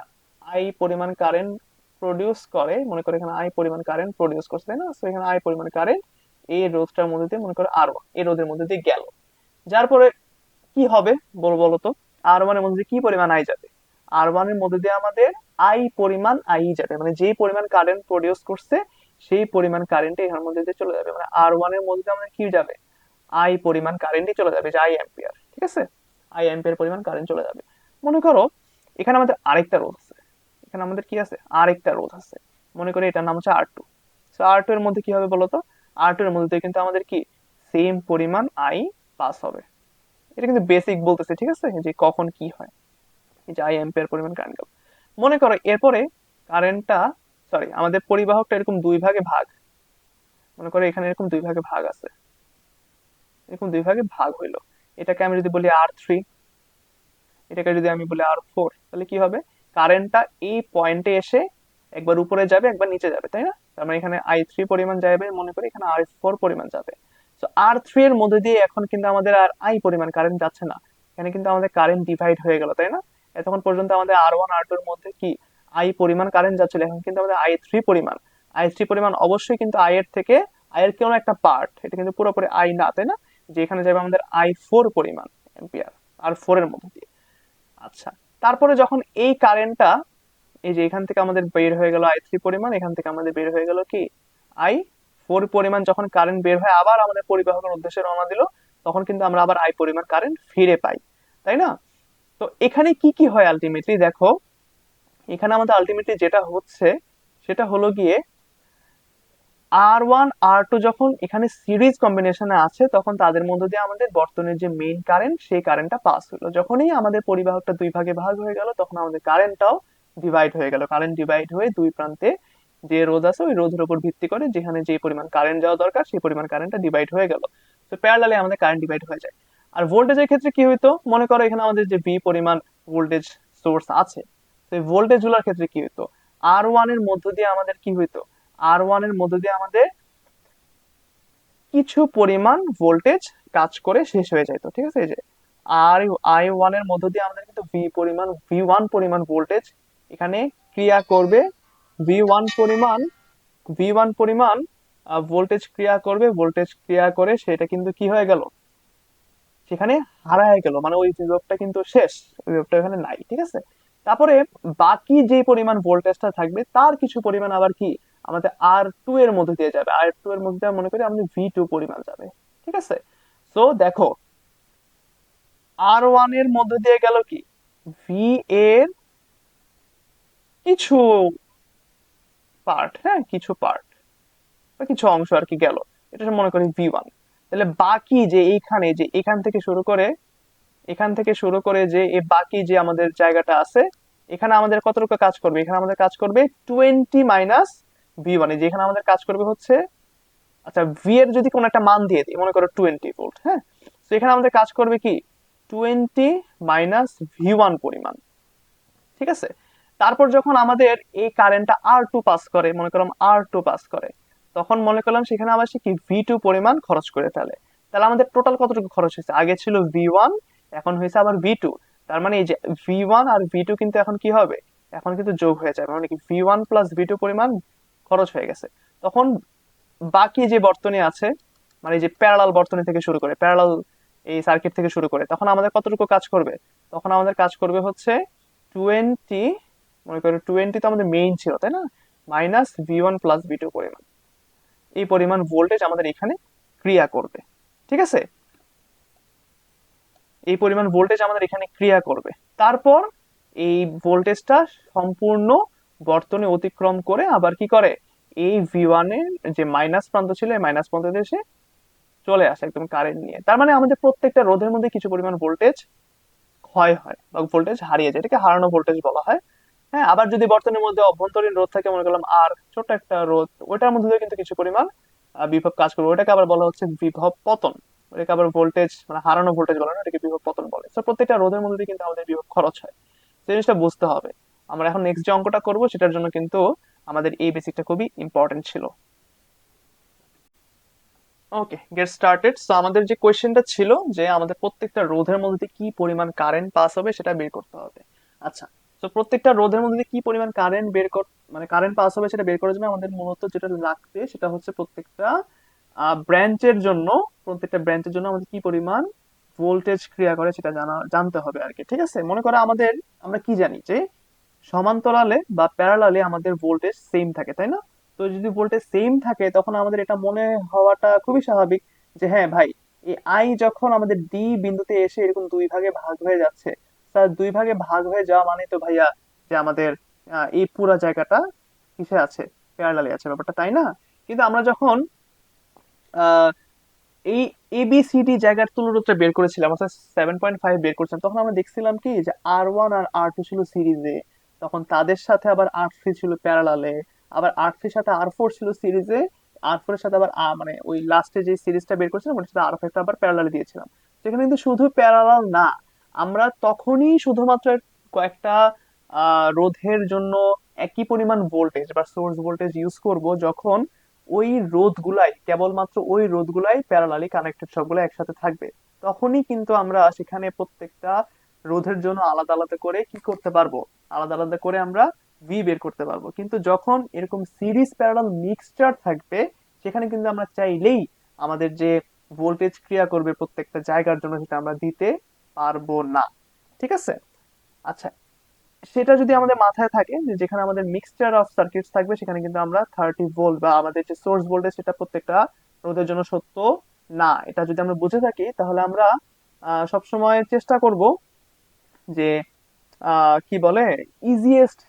আই পরিমাণ কারেন্ট প্রডিউস করে, মনে করো এখানে আই পরিমাণ কারেন্ট প্রডিউস করছে, তাই না? তো এখানে আই পরিমাণ কারেন্ট এই রোধটার মধ্যে দিয়ে, মনে করো আর ওয়ান এই রোধের মধ্যে দিয়ে গেল, যার পরে কি হবে বলো তো, আর ওয়ান এর মধ্যে দিয়ে কি পরিমাণ আই যাবে? আর ওয়ান এর মধ্যে দিয়ে আমাদের আই পরিমাণ আই যাবে, মানে যেই পরিমাণ কারেন্ট প্রডিউস করছে সেই পরিমাণ কারেন্ট এর মধ্যে দিয়ে চলে যাবে, মানে আর ওয়ান এর মধ্যে দিয়ে আমাদের কি যাবে? আই পরিমাণ কারেন্টই চলে যাবে, যে আই অ্যাম্পিয়ার, ঠিক আছে? আই অ্যাম্পিয়ার পরিমাণ কারেন্ট চলে যাবে। মনে করো এখানে আমাদের আরেকটা রোধ আছে, এখানে আমাদের কি আছে? আরেকটা রোধ আছে, মনে করি এটার নাম হচ্ছে আর টু। আর টু এর মধ্যে কি হবে বলতো? আর টু এর মধ্যে কিন্তু আমাদের কি সেম পরিমাণ আই পাস হবে। এটা কিন্তু বেসিক বলতেছে, ঠিক আছে, যে কখন কি হয়। এই যে আই অ্যাম্পিয়ার পরিমাণ কারেন্ট গেল। মনে করো এরপরে কারেন্টটা, সরি, আমাদের পরিবাহকটা এরকম দুই ভাগে ভাগ, মনে করো এখানে এরকম দুই ভাগে ভাগ আছে, এরকম দুই ভাগে ভাগ হইলো। এটাকে আমি যদি বলি আর থ্রি, এটাকে যদি আমি বলি আর ফোর, তাহলে কি হবে? কারেন্টটা এই পয়েন্টে এসে একবার উপরে যাবে একবার নিচে যাবে, তাই না? তার মানে এখানে আই থ্রি পরিমাণ যাবে, মনে করি এখানে আর ফোর পরিমাণ যাবে। তো আর থ্রি এর মধ্যে দিয়ে এখন কিন্তু আমাদের আর আই পরিমাণ কারেন্ট যাচ্ছে না, এখানে কিন্তু আমাদের কারেন্ট ডিভাইড হয়ে গেল, তাই না? এতক্ষণ পর্যন্ত আমাদের আর ওয়ান আর টু এর মধ্যে কি আই পরিমাণ কারেন্ট যাচ্ছিল, এখন কিন্তু আমাদের আই থ্রি পরিমাণ অবশ্যই কিন্তু আই এর থেকে, আই এর কোনো একটা পার্ট, এটা কিন্তু পুরোপুরি আই না, তাই না? যে এখানে যাবে আমাদের আই ফোর পরিমাণ এম্পিয়ার, আর ফোর এর মধ্যে দিয়ে। আচ্ছা, তারপরে যখন এই কারেন্টটা, এই যে এখান থেকে আমাদের বের হয়ে গেল আই থ্রি পরিমাণ, এখান থেকে আমাদের বের হয়ে গেল কি আই ফোর পরিমাণ, যখন কারেন্ট বের হয় আবার আমাদের পরিবাহকের উদ্দেশ্যে রওনা দিল, তখন কিন্তু আমরা আবার আই পরিমাণ কারেন্ট ফিরে পাই, তাই না? তো এখানে কি কি হয় আলটিমেটলি দেখো, এখানে আমাদের আলটিমেটলি যেটা হচ্ছে সেটা হলো গিয়ে আর ওয়ান আর টু যখন এখানে সিরিজ কম্বিনেশনে আছে, তখন তাদের মধ্যে দিয়ে আমাদের বর্তনীর যে মেইন কারেন্ট সেই কারেন্টটা পাস হলো। যখনই আমাদের পরিবাহকটা দুই ভাগে ভাগ হয়ে গেল, তখন আমাদের কারেন্টটাও ডিভাইড হয়ে গেল, কারেন্ট ডিভাইড হয়ে দুই প্রান্তে যে রোধ আছে ওই রোধের উপর ভিত্তি করে যেখানে যে পরিমাণ কারেন্ট যাওয়া দরকার সেই পরিমাণ কারেন্টটা ডিভাইড হয়ে গেল। তো প্যারালালে আমাদের কারেন্ট ডিভাইড হয়ে যায়। আর ভোল্টেজের ক্ষেত্রে কি হইতো, মনে করো এখানে আমাদের যে ভি পরিমাণ ভোল্টেজ সোর্স আছে, তো এই ভোল্টেজ গুলোর ক্ষেত্রে কি হইতো, আর ওয়ান এর মধ্য দিয়ে আমাদের কি হইতো, আর ওয়ান এর মধ্য দিয়ে আমাদের কিছু পরিমাণ ভোল্টেজ কাজ করে শেষ হয়ে যেত, ঠিক আছে? এই যে আর আই ওয়ান এর মধ্য দিয়ে আমাদের কিন্তু ভি ওয়ান পরিমাণ ভোল্টেজ এখানে ক্রিয়া করবে, ভি ওয়ান পরিমাণ ভি ওয়ান পরিমাণ ভোল্টেজ ক্রিয়া করবে, ভোল্টেজ ক্রিয়া করে সেটা কিন্তু কি হয়ে গেল, সেখানে হারায় গেল, মানে ওই বিভবটা কিন্তু শেষ, ওই বিভবটা এখানে নাই, ঠিক আছে? তারপরে বাকি যে পরিমাণ ভোল্টেজটা থাকবে তার কিছু পরিমাণ আবার কি আমাদের আর টু এর মধ্যে দিয়ে যাবে, আর টু এর মধ্যে দিয়ে মনে করি আমাদের ভি টু পরিমাণ যাবে, ঠিক আছে? সো দেখো আর ওয়ান এর মধ্যে দিয়ে গেল কি ভি এর কিছু পার্ট, হ্যাঁ কিছু পার্ট বা কিছু অংশ আর কি গেল, এটা মনে করি ভি ওয়ান। তাহলে বাকি যে এইখানে, যে এখান থেকে শুরু করে যে এই বাকি যে আমাদের জায়গাটা আছে, এখানে আমাদের কতটুকু কাজ করবে, এখানে আমাদের কাজ করবে টোয়েন্টি মাইনাস ভি ওয়ান, যেখানে আমাদের কাজ করবে হচ্ছে, আচ্ছা ভি এর যদি কোনো একটা মান দিয়ে দিই, মনে করো 20 ভোল্ট, হ্যাঁ, তো এখানে আমাদের কাজ করবে কি 20 - ভি ওয়ান পরিমাণ, ঠিক আছে? তারপর যখন আমাদের এই কারেন্টটা আর টু পাস করে, মনে করলাম আর টু পাস করে, তখন মনে করলাম সেখানে আবার সে কি ভি টু পরিমাণ খরচ করে ফেলে। তাহলে আমাদের টোটাল কতটুকু খরচ হয়েছে, আগে ছিল ভি ওয়ান, এখন হয়েছে আবার ভি টু। তার মানে এই যে ভি ওয়ান আর ভি টু কিন্তু এখন কি হবে, এখন কিন্তু যোগ হয়ে যাবে, মানে কি V one plus V two পরিমাণ খরচ হয়ে গেছে। তখন বাকি যে বর্তনী আছে, মানে এই যে প্যারালাল বর্তনী থেকে শুরু করে, প্যারালাল এই সার্কিট থেকে শুরু করে, তখন আমাদের কতটুকু কাজ করবে, তখন আমাদের কাজ করবে হচ্ছে টোয়েন্টি, মনে করো টোয়েন্টি তো আমাদের মেইন ছিল, তাই না, minus V one plus V two পরিমাণ, এই পরিমাণ ভোল্টেজ আমাদের এখানে ক্রিয়া করবে, ঠিক আছে? এই পরিমাণ ভোল্টেজ আমাদের এখানে ক্রিয়া করবে। তারপর এই ভোল্টেজটা সম্পূর্ণ বর্তনী অতিক্রম করে আবার কি করে, এই ভি ওয়ানের যে মাইনাস প্রান্ত ছিল এই মাইনাস প্রান্তে এসে চলে আসে একদম কারেন্ট নিয়ে। তার মানে আমাদের প্রত্যেকটা রোধের মধ্যে কিছু পরিমাণ ভোল্টেজ ক্ষয় হয় বা ভোল্টেজ হারিয়ে যায়, এটাকে হারানো ভোল্টেজ বলা হয়। হ্যাঁ, আবার যদি বর্তনীর মধ্যে অভ্যন্তরীণ রোধ থাকে, মনে করলাম আর ছোট একটা রোধ, ওইটার মধ্যে দিয়ে কিন্তু কিছু পরিমাণ বিভব কাজ করবে, ওটাকে আবার বলা হচ্ছে বিভব পতন। ওটাকে আবার ভোল্টেজ মানে হারানো ভোল্টেজ বলে না, এটাকে বিভব পতন বলে। তো প্রত্যেকটা রোধের মধ্যে দিয়ে কিন্তু আমাদের বিভব খরচ হয়, সেই জিনিসটা বুঝতে হবে। আমরা এখন নেক্সট যে অঙ্কটা করবো সেটার জন্য কিন্তু আমাদের এই বেসিকটা খুবই ইম্পর্টেন্ট ছিল। ওকে, গেট স্টার্টেড। সো আমাদের যে কোয়েশ্চেনটা ছিল যে আমাদের প্রত্যেকটা রোধের মধ্যে দিয়ে কি পরিমাণ কারেন্ট পাস হবে সেটা বের করতে হবে। আচ্ছা, তো প্রত্যেকটা রোধের মধ্যে দিয়ে কি পরিমাণ কারেন্ট মানে কারেন্ট পাস হবে সেটা বের করার জন্য আমাদের মূলত যেটা লাগবে সেটা হচ্ছে প্রত্যেকটা ব্রাঞ্চের জন্য আমাদের কি পরিমাণ ভোল্টেজ ক্রিয়া করে সেটা জানতে হবে আর কি। ঠিক আছে, মনে করো আমরা কি জানি যে সমান্তরালে বা প্যারালালে আমাদের ভোল্টেজ সেম থাকে, তাই না? তো যদি ভোল্টেজ সেম থাকে তখন আমাদের এটা মনে হওয়াটা খুবই স্বাভাবিক যে হ্যাঁ ভাই, এই আই যখন আমাদের ডি বিন্দুতে এসে এরকম দুই ভাগে ভাগ হয়ে যাচ্ছে, তার দুই ভাগে ভাগ হয়ে যাওয়া মানে তো ভাইয়া যে আমাদের এই পুরা জায়গাটা কিসে আছে, প্যারালালে আছে ব্যাপারটা, তাই না? কিন্তু আমরা যখন আহ এই এবিসিডি জায়গার তুলনাটা বের করেছিলাম, অর্থাৎ 7.5 বের করছিলাম, তখন আমরা দেখছিলাম কি যে R1 আর R2 ছিল সিরিজে, তখন তাদের সাথে আবার R3 ছিল প্যারালালে, আবার R3 সাথে R4 ছিল সিরিজে, R4 এর সাথে আবার মানে ওই লাস্টে যে সিরিজটা বের করেছিলাম ওটার সাথে R5 টা আবার প্যারালালে দিয়েছিলাম। সেখানে কিন্তু শুধু প্যারালাল না, আমরা তখনই শুধুমাত্র কয়েকটা রোধের জন্য একই পরিমাণ ভোল্টেজ বা সোর্স ভোল্টেজ ইউজ করব যখন ওই রোধগুলাই প্যারালালি কানেক্টেড, সবগুলো একসাথে থাকবে। তখনই কিন্তু আমরা সেখানে প্রত্যেকটা রোধের জন্য আলাদা আলাদা করে কি করতে পারবো, আলাদা আলাদা করে আমরা ভি বের করতে পারবো। কিন্তু যখন এরকম সিরিজ প্যারালাল মিক্সচার থাকবে সেখানে কিন্তু আমরা চাইলেই আমাদের যে ভোল্টেজ ক্রিয়া করবে প্রত্যেকটা জায়গার জন্য সেটা আমরা দিতে পারবো না। ঠিক আছে, আচ্ছা, সেটা যদি আমাদের মাথায় থাকে যে যেখানে আমাদের মিক্সচার অফ সার্কিটস থাকবে সেখানে কিন্তু আমরা 30 ভোল্ট বা আমাদের যে সোর্স ভোল্টেজ সেটা প্রত্যেকটা রোধের জন্য সত্য না, এটা যদি আমরা বুঝে থাকি তাহলে আমরা সবসময় চেষ্টা করব যে কি বলে ইজিয়েস্ট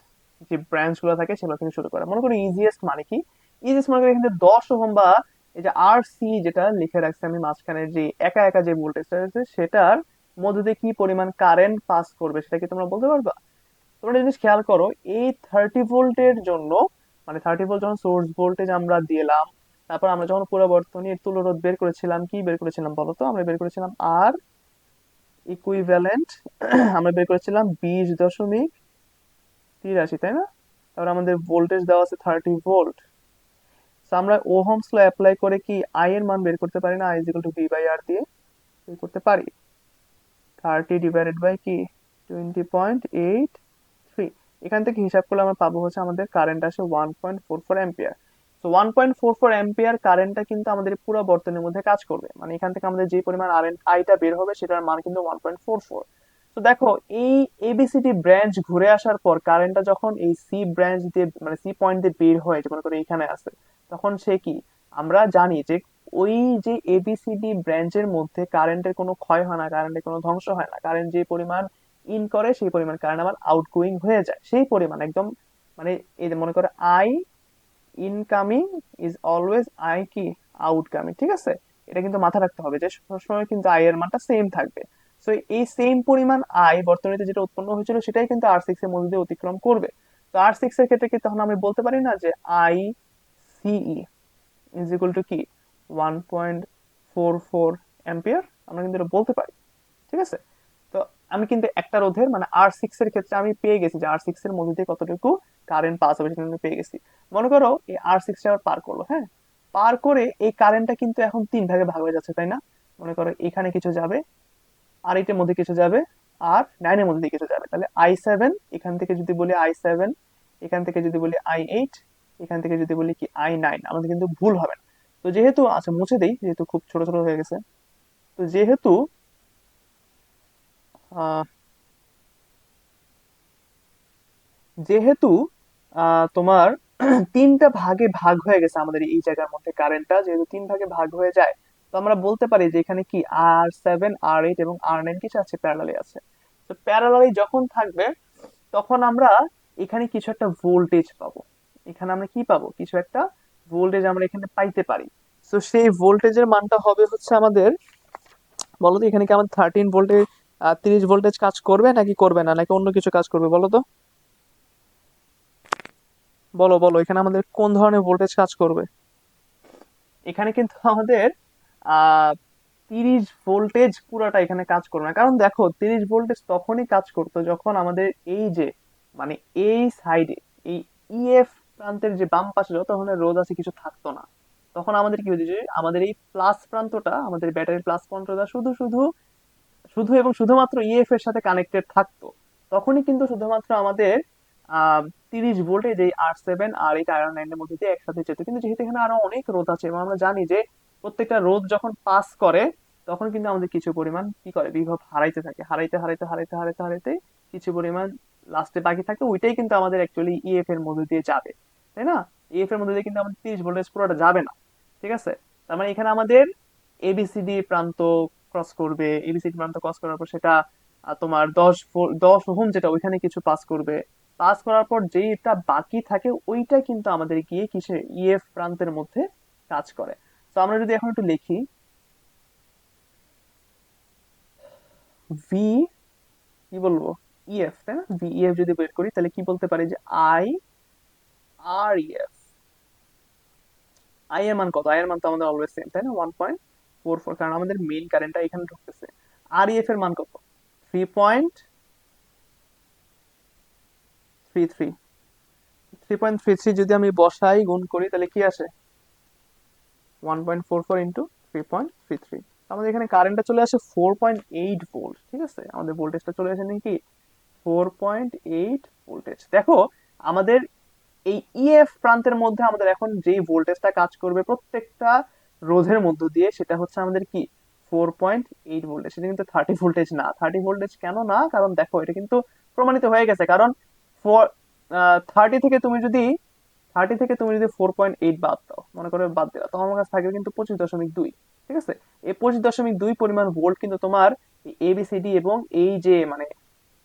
যে ব্রাঞ্চ গুলো থাকে সেগুলো থেকে শুরু করা। মনে করি ইজিয়েস্ট মানে কি, ইজিয়েস্ট মানে করি এখানে 10 ওহম বা এই যে আর সি যেটা লিখে রাখছি আমি মাঝখানে, যে একা একা যে ভোল্টেজটা আছে সেটার মধ্যে দিয়ে কি পরিমাণ কারেন্ট পাস করবে সেটা কি তোমরা বলতে পারবা? তোমরা একটা জিনিস খেয়াল করো, এই 30 ভোল্টের জন্য, মানে 30 ভোল্ট যখন সোর্স ভোল্টেজ আমরা দিলাম, তারপর আমরা যখন পরিবর্তনীয় তুলরোধ বের করেছিলাম, কি বের করেছিলাম বলতো? আমরা বের করেছিলাম আর ইকুইভ্যালেন্ট আমরা বের করেছিলাম 20.83, তাই না? তারপর আমাদের ভোল্টেজ দেওয়া আছে 30 ভোল্ট। তো আমরা ওহমস ল অ্যাপ্লাই করে কি আই এর মান বের করতে পারি না? I is equal to V by R দিয়ে বের করতে পারি। 30 ডিভাইডেড বাই কি 20.83, এখান থেকে হিসাব করলে আমরা পাবো হচ্ছে আমাদের কারেন্ট আসে 1.44 অ্যাম্পিয়ার। তো 1.44 অ্যাম্পিয়ার কারেন্টটা কিন্তু আমাদের পুরো বর্তনীর মধ্যে কাজ করবে, মানে এখান থেকে আমাদের যে পরিমাণ আইটা বের হবে সেটার মান কিন্তু 1.44। তো দেখো, এই এবিসিডি ব্রাঞ্চ ঘুরে আসার পর কারেন্টটা যখন এই সি ব্রাঞ্চ দিয়ে মানে সি পয়েন্ট দিয়ে বের হয়, যে মনে করো এখানে আছে, তখন সে কি, আমরা জানি যে ওই যে এবিসিডি ব্রাঞ্চের মধ্যে কারেন্টের কোনো ক্ষয় হয় না, কারেন্টের কোনো ধ্বংস হয় না, কারেন্ট যে পরিমাণ ইন করে সেই পরিমাণ কারেন্ট আবার আউটগোয়িং হয়ে যায়, সেই পরিমাণ একদম, মানে এই যে মনে করো I incoming is always I কি আউটকামিং। ঠিক আছে, এটা কিন্তু মাথায় রাখতে হবে যে সবসময় কিন্তু আই এর মানটা সেম থাকবে। সো এই সেম পরিমাণ আই বর্তনীতে যেটা উৎপন্ন হয়েছিল সেটাই কিন্তু R6 এর মধ্যে দিয়ে অতিক্রম করবে। তো R6 এর ক্ষেত্রে কি তখন আমি বলতে পারি না যে আই সিই ইজ ইকুয়াল টু কি 1.44 অ্যাম্পিয়ার? আমরা কিন্তু এটা বলতে পারি। ঠিক আছে, তো আমি কিন্তু একটা রোধের মানে R6 এর ক্ষেত্রে আমি পেয়ে গেছি যে R6 এর মধ্যে দিয়ে কতটুকু কারেন্ট পাস হবে সেটা আমি পেয়ে গেছি। মনে করো এই R6 টা আবার পার করলো, হ্যাঁ, পার করে এই কারেন্টটা কিন্তু এখন তিন ভাগে ভাগ হয়ে যাচ্ছে, তাই না? মনে করো এখানে কিছু যাবে, আর এইটার মধ্যে কিছু যাবে, আর নাইনের মধ্যে দিয়ে কিছু যাবে। তাহলে I7, এখান থেকে যদি বলি I7, এখান থেকে যদি বলি I8, এখান থেকে যদি বলি কি I9, আমাদের কিন্তু ভুল হবে না। তো যেহেতু আচ্ছা মুছে দেই যেহেতু খুব ছোট ছোট হয়ে গেছে। তো আহ যেহেতু তোমার তিনটা ভাগে ভাগ হয়ে গেছে আমাদের এই জায়গার মধ্যে, কারেন্টটা যেহেতু তিন ভাগে ভাগ হয়ে যায়, তো আমরা বলতে পারি যে এখানে কি R7 R8 এবং R9 কিছু আছে, প্যারালালি আছে। তো প্যারালালি যখন থাকবে তখন আমরা এখানে কিছু একটা ভোল্টেজ পাবো, এখানে আমরা কি পাবো, কিছু একটা ভোল্টেজ আমরা এখানে পাইতে পারি। তো সেই ভোল্টেজের মানটা হবে হচ্ছে আমাদের, বলো তো এখানে কি আমাদের 13 ভোল্টে 30 ভোল্টেজ কাজ করবে নাকি করবে না, নাকি অন্য কিছু কাজ করবে বলো তো? বলো বলো, এখানে আমাদের কোন ধরনের ভোল্টেজ কাজ করবে? এখানে কিন্তু আমাদের 30 ভোল্টেজ পুরাটা এখানে কাজ করবে না, কারণ দেখো 30 ভোল্টেজ তখনই কাজ করতো যখন আমাদের এই যে মানে এই সাইডে এই ইএফ প্রান্তের যে বাম পাশে যত ধরনের রোধ আছে কিছু থাকতো না। তখন আমাদের কি হয়েছে, আমাদের এই প্লাস প্রান্তটা, আমাদের ব্যাটারির প্লাস প্রান্তটা শুধু শুধু শুধু এবং শুধুমাত্র ইএফ এর সাথে কানেক্টেড থাকতো। তখনই কিন্তু শুধুমাত্র আমাদের আহ 30 ভোল্টেজ এই R7 আর এই R9 এর মধ্যে দিয়ে একসাথে যেত। কিন্তু যেহেতু এখানে আরো অনেক রোধ আছে এবং আমরা জানি যে প্রত্যেকটা রোধ যখন পাস করে তখন কিন্তু আমাদের কিছু পরিমাণ কি করে, বিভব হারাইতে থাকে, হারাইতে হারাইতে হারাইতে হারাইতে হারাইতে কিছু পরিমাণ লাস্টে বাকি থাকে, ওইটাই কিন্তু আমাদের অ্যাকচুয়ালি ইএফ এর মধ্যে দিয়ে যাবে, তাই না? ইএফ এর মধ্যে দিয়ে কিন্তু আমাদের 30 ভোল্টেজ পুরোটা যাবে না, ঠিক আছে? তার মানে এখানে আমাদের এবিসিডি প্রান্ত ক্রস করবে, এবিসিডি প্রান্ত ক্রস করার পর সেটা তোমার 10 ওহম যেটা ওইখানে কিছু পাস করবে, পাস করার পর যেইটা বাকি থাকে ওইটা কিন্তু আমাদের গিয়ে কিসে, ইএফ প্রান্তের মধ্যে কাজ করে। তো আমরা যদি এখন একটু লিখি ভি, কি বলবো, ইএফ, তাই না? ভি ইএফ যদি বের করি তাহলে কি বলতে পারি যে আই আর ইএফ। আই এর মান কত? আই এর মান তো আমাদের অলওয়েজ সেম, তাই না? 1.44, কারণ আমাদের মেইন কারেন্টটা এখানে ঢুকতেছে। আর ইএফ এর মান কত? 3.33। 3.33 যদি আমি বসাই গুণ করি তাহলে কি আসে? 1.44 ইন্টু 3.33। আমাদের এখানে কারেন্টটা চলে আসে 4.8 ভোল্ট, ঠিক আছে? আমাদের ভোল্টেজটা চলে আসে নাকি 4.8 ভোল্টেজ। দেখো আমাদের এই ইএফ প্রান্তের মধ্যে আমাদের এখন যেই ভোল্টেজটা কাজ করবে প্রত্যেকটা রোধের মধ্য দিয়ে, সেটা হচ্ছে আমাদের কি, 4.8 ভোল্টেজ। সেটা কিন্তু 30 ভোল্টেজ না। 30 ভোল্টেজ কেন না? কারণ দেখো এটা কিন্তু প্রমাণিত হয়ে গেছে। কারণ ফোর 30 থেকে তুমি যদি 4.8 বাদ দাও, মনে করে বাদ দিলা, তখন আমার কাছে থাকবে কিন্তু 25.2, ঠিক আছে? এই 25.2 পরিমাণ ভোল্ট কিন্তু তোমার এবিসিডি এবং এই যে মানে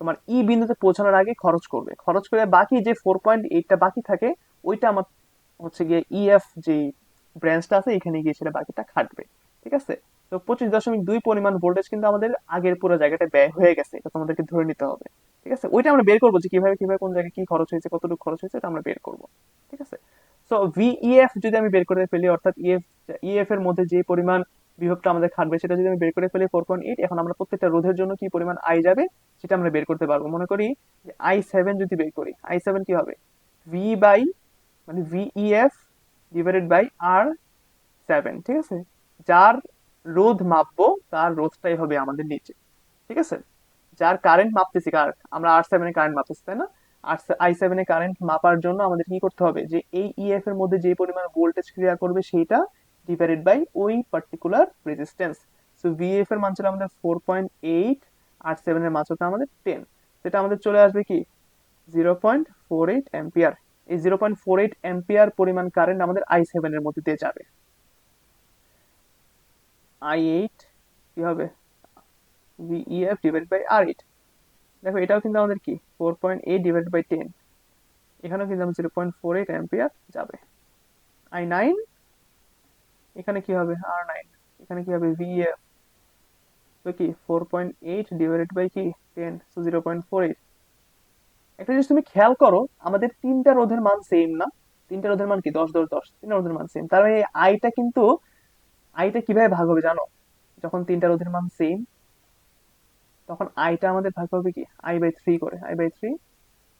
তোমার ই বিন্দুতে পৌঁছানোর আগে খরচ করবে, খরচ করে বাকি যে 4.8টা বাকি থাকে ওইটা আমার হচ্ছে গিয়ে ইএফ যে ব্রাঞ্চটা আছে এখানে গিয়ে সেটা বাকিটা খাটবে, ঠিক আছে? তো 25.2 পরিমাণ ভোল্টেজ কিন্তু আমাদের আগের পুরো জায়গাটা ব্যয় হয়ে গেছে, এটা তোমাদেরকে ধরে নিতে হবে, ঠিক আছে? ওইটা আমরা বের করবো যে কিভাবে কিভাবে কোন জায়গায় কি খরচ হয়েছে, কতটুকু খরচ হয়েছে, এটা আমরা বের করবো, ঠিক আছে? সো ভিইএফ যদি আমি বের করে ফেলি, অর্থাৎ ইএফ এর মধ্যে যে পরিমাণ বিভবটা আমাদের খাটবে সেটা যদি আমি বের করে ফেলি 4.8, এখন আমরা প্রত্যেকটা রোধের জন্য কি পরিমাণ আই যাবে সেটা আমরা বের করতে পারবো। মনে করি যে I7 যদি বের করি, I7 কি হবে? ভি বাই মানে ভিইএফ ডিভাইডেড বাই R7, ঠিক আছে? যার রোধ মাপবো তার রোধটাই হবে আমাদের নিচে, ঠিক আছে? যার কারেন্ট মাপতেছি, কার আমরা R7 এর কারেন্ট মাপতেছি, তাই না? আর I7 এর কারেন্ট মাপার জন্য আমাদের কি করতে হবে, যে এই ইএফ এর মধ্যে যে পরিমাণ ভোল্টেজ ক্রিয়া করবে সেইটা ডিভাইডেড বাই ওই পার্টিকুলার রেজিস্ট্যান্স। সো ভিএফ এর মান ছিল আমাদের 4.8, R7 এর মান ছিল আমাদের 10, সেটা আমাদের চলে আসবে কি 0.48 অ্যাম্পিয়ার। এই 0.48 অ্যাম্পিয়ার পরিমাণ কারেন্ট আমাদের I7 এর মধ্যে দিয়ে যাবে। I8 কি হবে? ভিইএফ ডিভাইডেড বাই R8। দেখো এটাও কিন্তু আমাদের কি 4.8 ডিভাইডেড বাই 10, এখানেও কিন্তু আমাদের 0.48 অ্যাম্পিয়ার যাবে। I9 এখানে কি হবে? R9 এখানে কি হবে? ভিএফ, তো কি 4.8 ডিভাইডেড বাই কি 10, সো 0.48। একটা জিনিস তুমি খেয়াল করো, আমাদের তিনটা রোধের মান সেম না? তিনটা রোধের মান কি 10 10 10, তিনটা রোধের মান সেম, তার মানে আইটা কিন্তু, আইটা কিভাবে ভাগ হবে জানো? যখন তিনটা রোধের মান সেম তখন আইটা আমাদের ভাগ হবে কি I/3 করে, I/3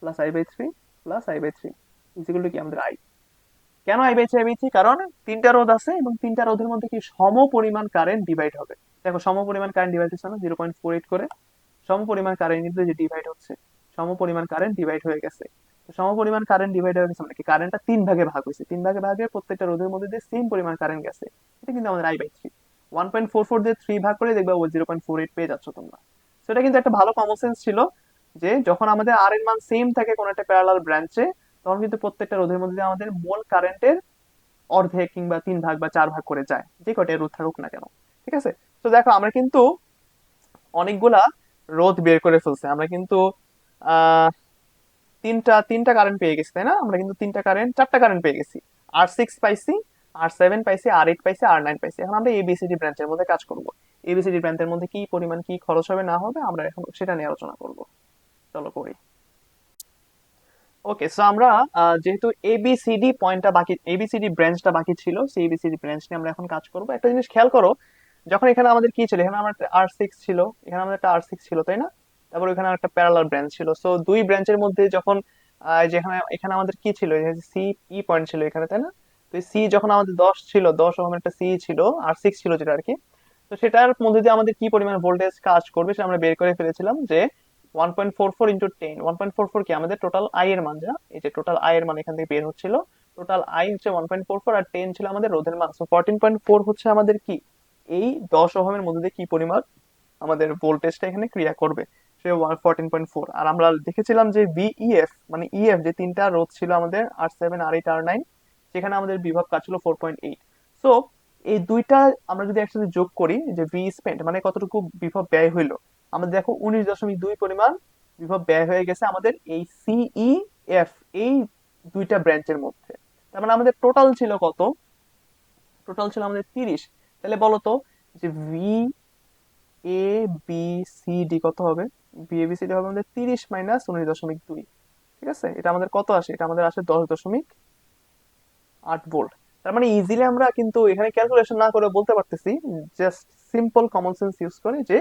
plus I/3 plus I/3 is equal two কি আমাদের আই। কেন I/3? কারণ তিনটা রোধ আছে এবং তিনটা রোধের মধ্যে কি সম পরিমাণ কারেন্ট ডিভাইড হবে। দেখো সম পরিমাণ কারেন্ট ডিভাইড হচ্ছে না 0.48 করে, সম পরিমাণ কারেন্ট কিন্তু যে ডিভাইড হচ্ছে, সম পরিমাণ কারেন্ট ডিভাইড হয়ে গেছে। তো সম পরিমাণ কারেন্ট ডিভাইড হয়ে গেছে মানে কি কারেন্টটা তিন ভাগে ভাগ হয়েছে, তিন ভাগে ভাগে প্রত্যেকটা রোধের মধ্যে দিয়ে সেম পরিমাণ কারেন্ট গেছে, এটা কিন্তু আমাদের I/3। 1.44 দিয়ে 3 ভাগ করে দেখবা ও 0.48 পেয়ে যাচ্ছ তোমরা। সেটা কিন্তু একটা ভালো কমন সেন্স ছিল যে যখন আমাদের আর এর মান সেম থাকে কোন একটা প্যারালাল ব্রাঞ্চে, তখন কিন্তু প্রত্যেকটা রোধের মধ্যে দিয়ে আমাদের মোল কারেন্টের অর্ধেক কিংবা 3 ভাগ বা 4 ভাগ করে যায়, যে কটাই রোধ থাকুক না কেন, ঠিক আছে? তো দেখো আমরা কিন্তু অনেকগুলা রোধ বের করে ফেলছে, আমরা কিন্তু আহ তিনটা তিনটা কারেন্ট পেয়ে গেছি, তাই না? আমরা কিন্তু চারটা কারেন্ট পেয়ে গেছি। R6 পাইছি, R7 পাইছি, R8 পাইছি, R9 পাইছি। এখন আমরা এবিসিডি ব্রাঞ্চের মধ্যে কাজ করব। এবিসিডি ব্রাঞ্চের মধ্যে কি পরিমাণ কি খরচ হবে না হবে আমরা এখন সেটা নিয়ে আলোচনা করব। চলো করি। ওকে, সো আমরা যেহেতু এবিসিডি পয়েন্টটা বাকি, এবিসিডি ব্রাঞ্চটা বাকি ছিল, সেই এবিসিডি ব্রাঞ্চ নিয়ে আমরা এখন কাজ করব। একটা জিনিস খেয়াল করো, যখন এখানে আমাদের কি ছিল, এখানে আমার R6 ছিল, এখানে আমাদের একটা R6 ছিল, তাই না? তারপর এখানে একটা প্যারালাল ব্রাঞ্চ ছিল। সো দুই ব্রাঞ্চের মধ্যে যখন যেখানে এখানে আমাদের কি ছিল, সি ই পয়েন্ট ছিল এখানে, তাই না? তো সি যখন আমাদের 10 ছিল, 10 ওহম একটা সি ছিল, R6 ছিল যেটা আর কি, তো সেটার মধ্যে দিয়ে আমাদের কি পরিমাণ ভোল্টেজ কাজ করবে সেটা আমরা বের করে ফেলেছিলাম যে 1.44 ইন্টু 10, 1.44 কি আমাদের টোটাল আই এর মান, যা এই যে টোটাল আই এর মান এখান থেকে বের হচ্ছিল, টোটাল আই হচ্ছে 1.44 আর 10 ছিল আমাদের রোধের মান। সো 14.4 হচ্ছে আমাদের কি, এই 10 ওহমের মধ্যে দিয়ে কি পরিমাণ আমাদের ভোল্টেজটা এখানে ক্রিয়া করবে, সে 14.4। আর আমরা দেখেছিলাম যে ভিইএফ মানে ইএফ যে তিনটা রোধ ছিল আমাদের R7 R8 R9, সেখানে আমাদের বিভব কাজ ছিল 4.8। সো এই দুইটা আমরা যদি একসাথে যোগ করি, যে ভি স্পেন্ড মানে কতটুকু বিভব ব্যয় হইলো, আমাদের দেখো 19.2 পরিমাণ বিভব ব্যয় হয়ে গেছে আমাদের এই সিইএফ এই দুইটা ব্রাঞ্চের মধ্যে। তার মানে আমাদের টোটাল ছিল কত, টোটাল ছিল আমাদের 30। তাহলে বলো তো যে V A B C D কত হবে, B A B C D হবে আমাদের 30 মাইনাস 19.2। ঠিক আছে, এটা আমাদের কত আসে, এটা আমাদের আসে 10.8 ভোল্ট। তার মানে ইজিলি আমরা কিন্তু এখানে ক্যালকুলেশন না করে বলতে পারতেছি, just simple common sense use করে, যে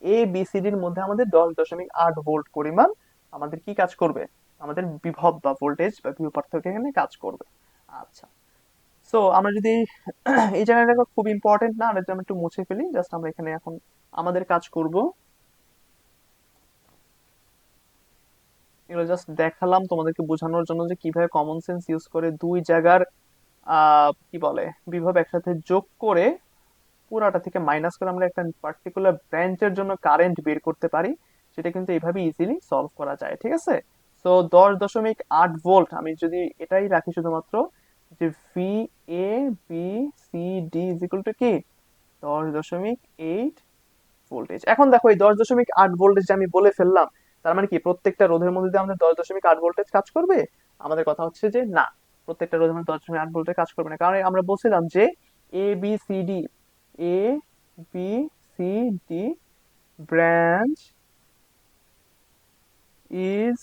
এ বি সি ডির মধ্যে আমাদের 10.8 ভোল্ট পরিমাণ আমাদের কি কাজ করবে, আমাদের বিভব বা ভোল্টেজ বা বিভব পার্থক্য এখানে কাজ করবে। আচ্ছা, সো আমরা যদি এই জায়গাটা খুব ইম্পর্টেন্ট না, এটা আমরা একটু মুছে ফেলি, জাস্ট আমরা এখানে এখন আমাদের কাজ করব। এগুলো জাস্ট দেখালাম তোমাদেরকে বোঝানোর জন্য যে কিভাবে কমন সেন্স ইউজ করে দুই জায়গার কি বলে বিভব একসাথে যোগ করে পুরাটা থেকে মাইনাস করে আমরা একটা পার্টিকুলার ব্রাঞ্চের জন্য কারেন্ট বের করতে পারি। সেটা কিন্তু এইভাবে ইজিলি সলভ করা যায়। ঠিক আছে, তো 10.8 ভোল্ট আমি যদি এটাই রাখি শুধুমাত্র, যে V A B C D is equal to কি 10.8 ভোল্টেজ। এখন দেখো এই 10.8 ভোল্টেজ আমি বলে ফেললাম, তার মানে কি প্রত্যেকটা রোধের মধ্যে দিয়ে আমাদের 10.8 ভোল্টেজ কাজ করবে? আমাদের কথা হচ্ছে যে না, প্রত্যেকটা রোধের মধ্যে 10.8 ভোল্টেজ কাজ করবে না, কারণ আমরা বলছিলাম যে A B C D, A B C D branch is,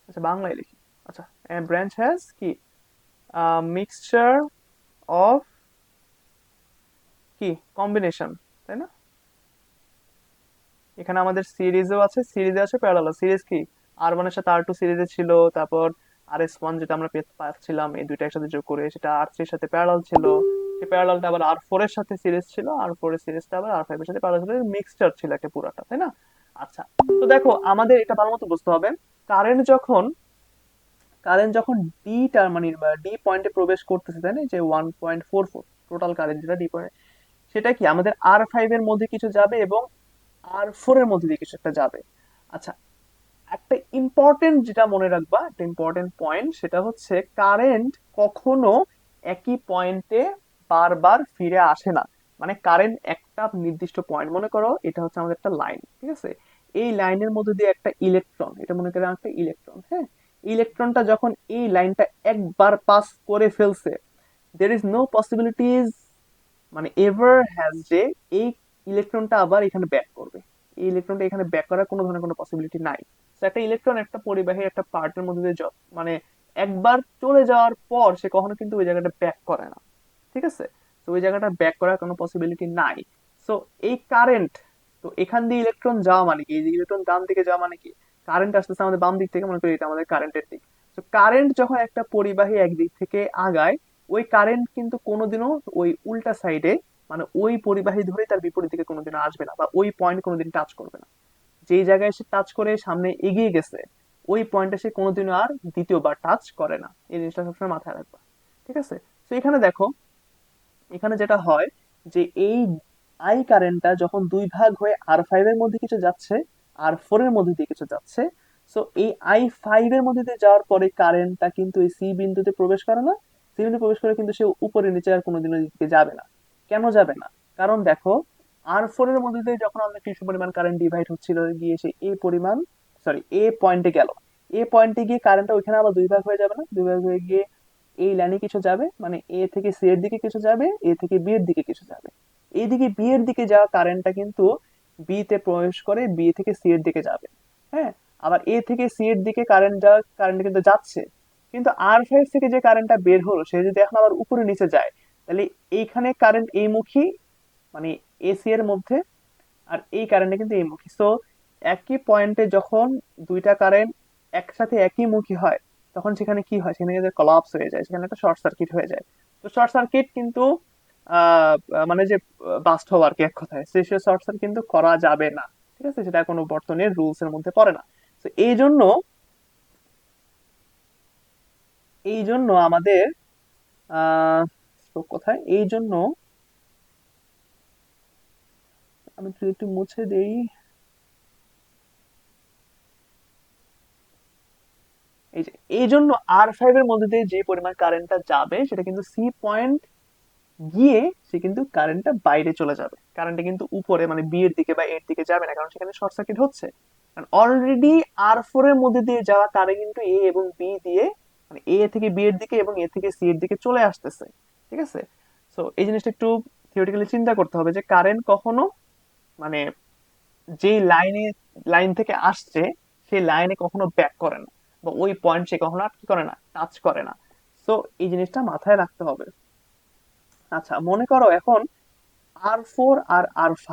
আচ্ছা বাংলায় লিখি, আচ্ছা ব্রাঞ্চ হ্যাজ কি মিক্সচার অফ কি কম্বিনেশন, তাই না? এখানে আমাদের সিরিজও আছে, সিরিজে আছে, প্যারালাল সিরিজ কি R1 এর সাথে R2 সিরিজে ছিল, তারপর RS1 যেটা আমরা পাচ্ছিলাম এই দুইটা একসাথে যোগ করে সেটা R3 এর সাথে প্যারালাল ছিল, সেই প্যারালালটা আবার R4 এর সাথে সিরিজ ছিল, R4 এর সিরিজটা আবার R5 এর সাথে প্যারালাল ছিল, মিক্সচার ছিল একটা পুরাটা, তাই না? আচ্ছা, তো দেখো আমাদের এটা ভালো মতো বুঝতে হবে, কারেন্ট যখন কারেন্ট যখন ডি টার্মিনাল বা ডি পয়েন্টে প্রবেশ করতেছে, তাই না, যে 1.44 টোটাল কারেন্ট যেটা ডি পয়েন্ট, সেটা কি আমাদের R5 এর মধ্যে কিছু যাবে এবং R4 এর মধ্যে দিয়ে কিছু একটা যাবে। আচ্ছা, একটা ইম্পর্টেন্ট যেটা মনে রাখবা, একটা ইম্পর্টেন্ট পয়েন্ট, সেটা হচ্ছে কারেন্ট কখনো একই পয়েন্টে বারবার ফিরে আসে না। মানে কারেন্ট একটা নির্দিষ্ট পয়েন্ট, মনে করো এটা হচ্ছে আমাদের একটা লাইন, ঠিক আছে, এই লাইনের মধ্যে দিয়ে একটা ইলেকট্রন, এটা মনে করো একটা ইলেকট্রন, হ্যাঁ, ইলেকট্রনটা যখন এই লাইনটা একবার পাস করে ফেলছে, দের ইজ নো পসিবিলিটিজ মানে এভার হ্যাজ যে এই ইলেকট্রনটা আবার এখানে ব্যাক করবে, এই ইলেকট্রনটা এখানে ব্যাক করার কোনো ধরনের কোনো পসিবিলিটি নাই। তো একটা ইলেকট্রন একটা পরিবাহীর একটা পার্টের মধ্যে দিয়ে মানে একবার চলে যাওয়ার পর সে কখনো কিন্তু ওই জায়গাটা ব্যাক করে না। ঠিক আছে, তো ওই জায়গাটা ব্যাক করার কোনো পসিবিলিটি নাই। সো এই কারেন্ট, তো এখান দিয়ে ইলেকট্রন যাওয়া মানে কি, এই যে ইলেকট্রন ডান দিকে যাওয়া মানে কি, কারেন্ট আসতেছে আমাদের বাম দিক থেকে, মনে করি এটা আমাদের কারেন্টের দিক। তো কারেন্ট যখন একটা পরিবাহী একদিক থেকে আগায়, ওই কারেন্ট কিন্তু কোনোদিনও ওই উল্টা সাইডে মানে ওই পরিবাহী ধরে তার বিপরীত দিকে কোনোদিনও আসবে না, বা ওই পয়েন্ট কোনোদিন টাচ করবে না। যেই জায়গায় সে টাচ করে সামনে এগিয়ে গেছে, ওই পয়েন্টে সে কোনোদিনও আর দ্বিতীয়বার টাচ করে না। এই জিনিসটা সবসময় মাথায় রাখবা। ঠিক আছে, তো এখানে দেখো, এখানে যেটা হয় যে এই আই কারেন্টটা যখন দুই ভাগ হয়ে R5 এর মধ্যে কিছু যাচ্ছে, R4 এর মধ্যে দিয়ে কিছু যাচ্ছে, সো এই I5 এর মধ্যে দিয়ে যাওয়ার পরে কারেন্টটা কিন্তু এই সি বিন্দুতে প্রবেশ করে না, সি বিন্দু প্রবেশ করে কিন্তু সে উপরে নিচে আর কোনোদিনও দিকে যাবে না। কেন যাবে না? কারণ দেখো R4 এর মধ্যে দিয়ে যখন আমরা কিছু পরিমাণ কারেন্ট ডিভাইড হচ্ছিল, গিয়ে সে এ পরিমাণ, সরি এ পয়েন্টে গেল, এ পয়েন্টে গিয়ে কারেন্টটা ওইখানে আবার দুই ভাগ হয়ে যাবে না, দুই ভাগ হয়ে গিয়ে এই লাইনে কিছু যাবে, মানে এ থেকে সি এর দিকে কিছু যাবে, এ থেকে বি এর দিকে কিছু যাবে। এইদিকে বি এর দিকে যাওয়া কারেন্টটা কিন্তু বি তে প্রবেশ করে বি থেকে সি এর দিকে যাবে, হ্যাঁ। আবার এ থেকে সি এর দিকে কারেন্ট যাওয়া, কারেন্ট কিন্তু যাচ্ছে, কিন্তু R5 থেকে যে কারেন্টটা বের হলো সে যদি এখন আবার উপরে নিচে যায়, তাহলে এইখানে কারেন্ট এই মুখী, মানে এসি এর মধ্যে, আর এই কারেন্টটা কিন্তু এই মুখী। সো একই পয়েন্টে যখন দুইটা কারেন্ট একসাথে একই মুখী হয়, তখন সেখানে কি হয়, সেখানে কিন্তু কলাপস হয়ে যায়, সেখানে একটা শর্ট সার্কিট হয়ে যায়। তো শর্ট সার্কিট কিন্তু মানে যে বাস্ট হওয়া আর কি, এক কথায় সেশিয়াস শর্ট সার্কিট কিন্তু করা যাবে না। ঠিক আছে, সেটা কোনো বর্তনের রুলস এর মধ্যে পড়ে না। তো এই জন্য আমাদের কোথায়, এই জন্য আমি যদি একটু মুছে দেই, এই যে এই জন্য R5 এর মধ্যে দিয়ে যে পরিমাণ কারেন্টটা যাবে সেটা কিন্তু সি পয়েন্ট গিয়ে সে কিন্তু কারেন্টটা বাইরে চলে যাবে, কারেন্টটা কিন্তু উপরে মানে বি এর দিকে বা এর দিকে যাবে না, কারণ সেখানে শর্ট সার্কিট হচ্ছে। কারণ অলরেডি R4 এর মধ্যে দিয়ে যাওয়া কারেন্ট কিন্তু এ এবং বি দিয়ে, মানে এ থেকে বি এর দিকে এবং এ থেকে সি এর দিকে চলে আসতেছে। ঠিক আছে, সো এই জিনিসটা একটু থিওরিটিক্যালি চিন্তা করতে হবে যে কারেন্ট কখনো মানে যেই লাইন থেকে আসছে সেই লাইনে কখনো ব্যাক করে না, বা ওই পয়েন্ট সে কখনো আর কি করে না, টাচ করে না। সো এই জিনিসটা মাথায় রাখতে হবে। আচ্ছা, মনে করো এখন R4 আর R5,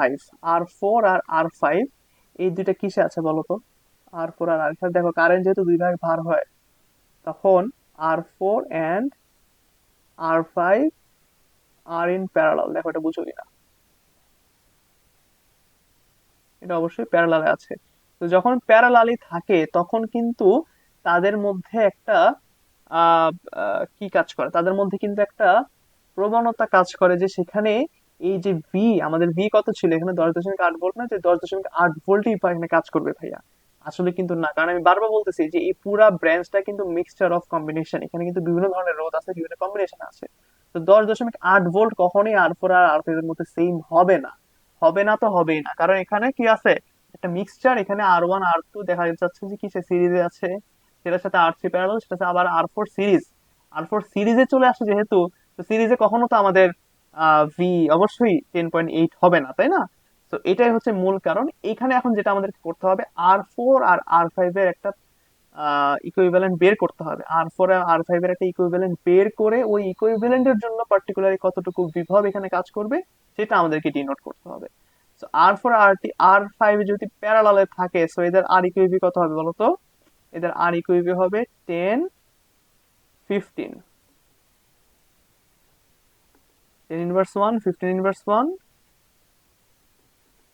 R4 আর R5 এই দুইটা কিসে আছে বলো তো? R4 আর R5, দেখো কারেন্ট যেহেতু দুই ভাগ ভার হয়, তখন R4 and R5 R in parallel. দেখো এটা বুঝো কিনা, এটা অবশ্যই প্যারালালে আছে। তো যখন প্যারালালি থাকে তখন কিন্তু তাদের মধ্যে একটা আহ কি কাজ করে, তাদের মধ্যে কিন্তু একটা প্রবণতা কাজ করে যে সেখানে এই যে ভি, আমাদের ভি কত ছিল এখানে, 10.8 ভোল্ট না, যে 10.8 ভোল্টই এখানে কাজ করবে ভাইয়া? আসলে কিন্তু না, কারণ আমি বারবার বলতেছি যে এই পুরা ব্রাঞ্চটা কিন্তু মিক্সচার অফ কম্বিনেশন, এখানে কিন্তু বিভিন্ন ধরনের রোধ আছে, বিভিন্ন কম্বিনেশন আছে। তো 10.8 ভোল্ট কখনোই R4 আর R5 এর মধ্যে সেম হবে না। হবে না তো হবেই না, কারণ এখানে কি আছে, একটা মিক্সচার, এখানে R1 R2 দেখা যাচ্ছে যে কিসে সিরিজে আছে, সেটার সাথে R3 প্যারালাল, সেটার সাথে আবার R4 সিরিজে চলে আসে যেহেতু, তো সিরিজে কখনো তো আমাদের ভি অবশ্যই 10.8 হবে না, তাই না? তো এটাই হচ্ছে মূল কারণ। এখানে এখন যেটা আমাদের করতে হবে, R4 আর R5 এর একটা ইকুইভ্যালেন্ট বের করতে হবে। R4 আর R5 এর একটা ইকুইভ্যালেন্ট বের করে ওই ইকুইভ্যালেন্টের জন্য পার্টিকুলারলি কতটুকু বিভব এখানে কাজ করবে সেটা আমাদেরকে ডিনোট করতে হবে। তো R4 আর R5 যদি প্যারালালে থাকে, সো এদের আর ইকুইভি কত হবে বলো তো? এদের আর ইকুইভি হবে 10 15, 10 ইনভার্স 1, 15 ইনভার্স 1,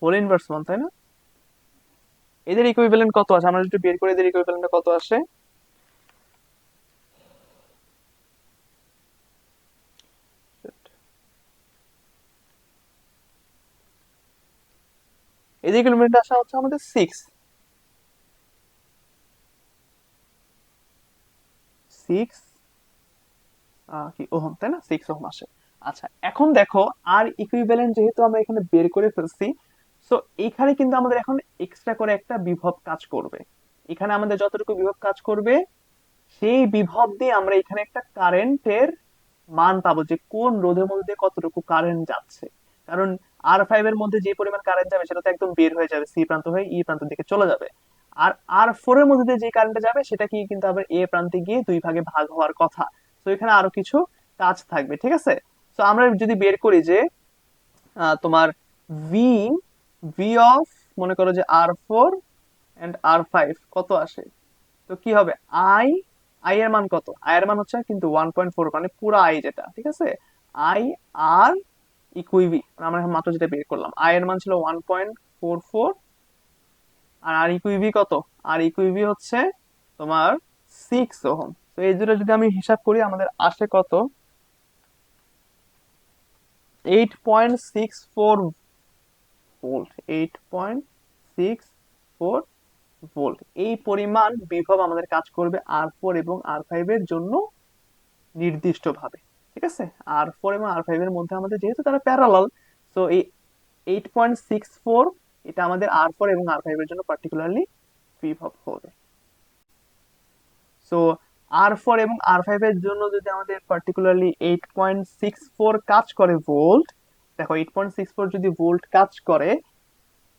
হোল ইনভার্স 1, তাই না? এদের ইকুইভ্যালেন্ট কত আছে আমরা যদি বের করে, এদের ইকুইভ্যালেন্ট কত আসে? এদের ইকুইভ্যালেন্ট আসা হচ্ছে আমাদের 6 কি ওহম, তাই না? 6 ওহম আসে। আচ্ছা, এখন দেখো আর ইকুইভ্যালেন্ট যেহেতু আমরা এখানে বের করে ফেলছি, সো এখানে কিন্তু আমাদের এখন এক্সট্রা করে একটা বিভব কাজ করবে। এখানে আমাদের যতটুকু বিভব কাজ করবে সেই বিভব দিয়ে আমরা এখানে একটা কারেন্টের মান পাবো, যে কোন রোধের মধ্যে দিয়ে কতটুকু কারেন্ট যাচ্ছে। কারণ R5 এর মধ্যে যে পরিমাণ কারেন্ট যাবে সেটা তো একদম বের হয়ে যাবে, সি প্রান্ত হয়ে ই প্রান্তের দিকে চলে যাবে। আর R4 এর মধ্যে দিয়ে যে কারেন্টটা যাবে সেটা কি কিন্তু আবার এ প্রান্তে গিয়ে দুই ভাগে ভাগ হওয়ার কথা। তো এখানে আরো কিছু কাজ থাকবে, ঠিক আছে? তো আমরা যদি বের করি যে তোমার ভি ভি অফ, মনে করো যে R4 and R5 কত আসে, তো কি হবে, আই আই এর মান কত, আই এর মান হচ্ছে কিন্তু 1.4, মানে পুরো আই যেটা, ঠিক আছে? আই আর ইকুইভি, আমরা এখন মাত্র যেটা বের করলাম, আই এর মান ছিল 1.44, আর আর ইকুইভি কত, আর ইকুইভি হচ্ছে তোমার 6 ওহম। তো এই দুটো যদি আমি হিসাব করি আমাদের আসে কত, 8.64 ভোল্ট, 8.64 ভোল্ট। এই পরিমাণ বিভব আমাদের কাজ করবে R4 এবং R5 এর জন্য নির্দিষ্ট ভাবে। ঠিক আছে, R4 এবং R5 এর মধ্যে আমাদের যেহেতু তারা প্যারালাল, তো এই 8.64 এটা আমাদের R4 এবং R5 এর জন্য পার্টিকুলারলি বিভব হবে। সো R4 এবং R5 এর জন্য যদি আমাদের পার্টিকুলারলি 8.64 কাজ করে ভোল্ট, দেখো 8.64 যদি ভোল্ট কাজ করে,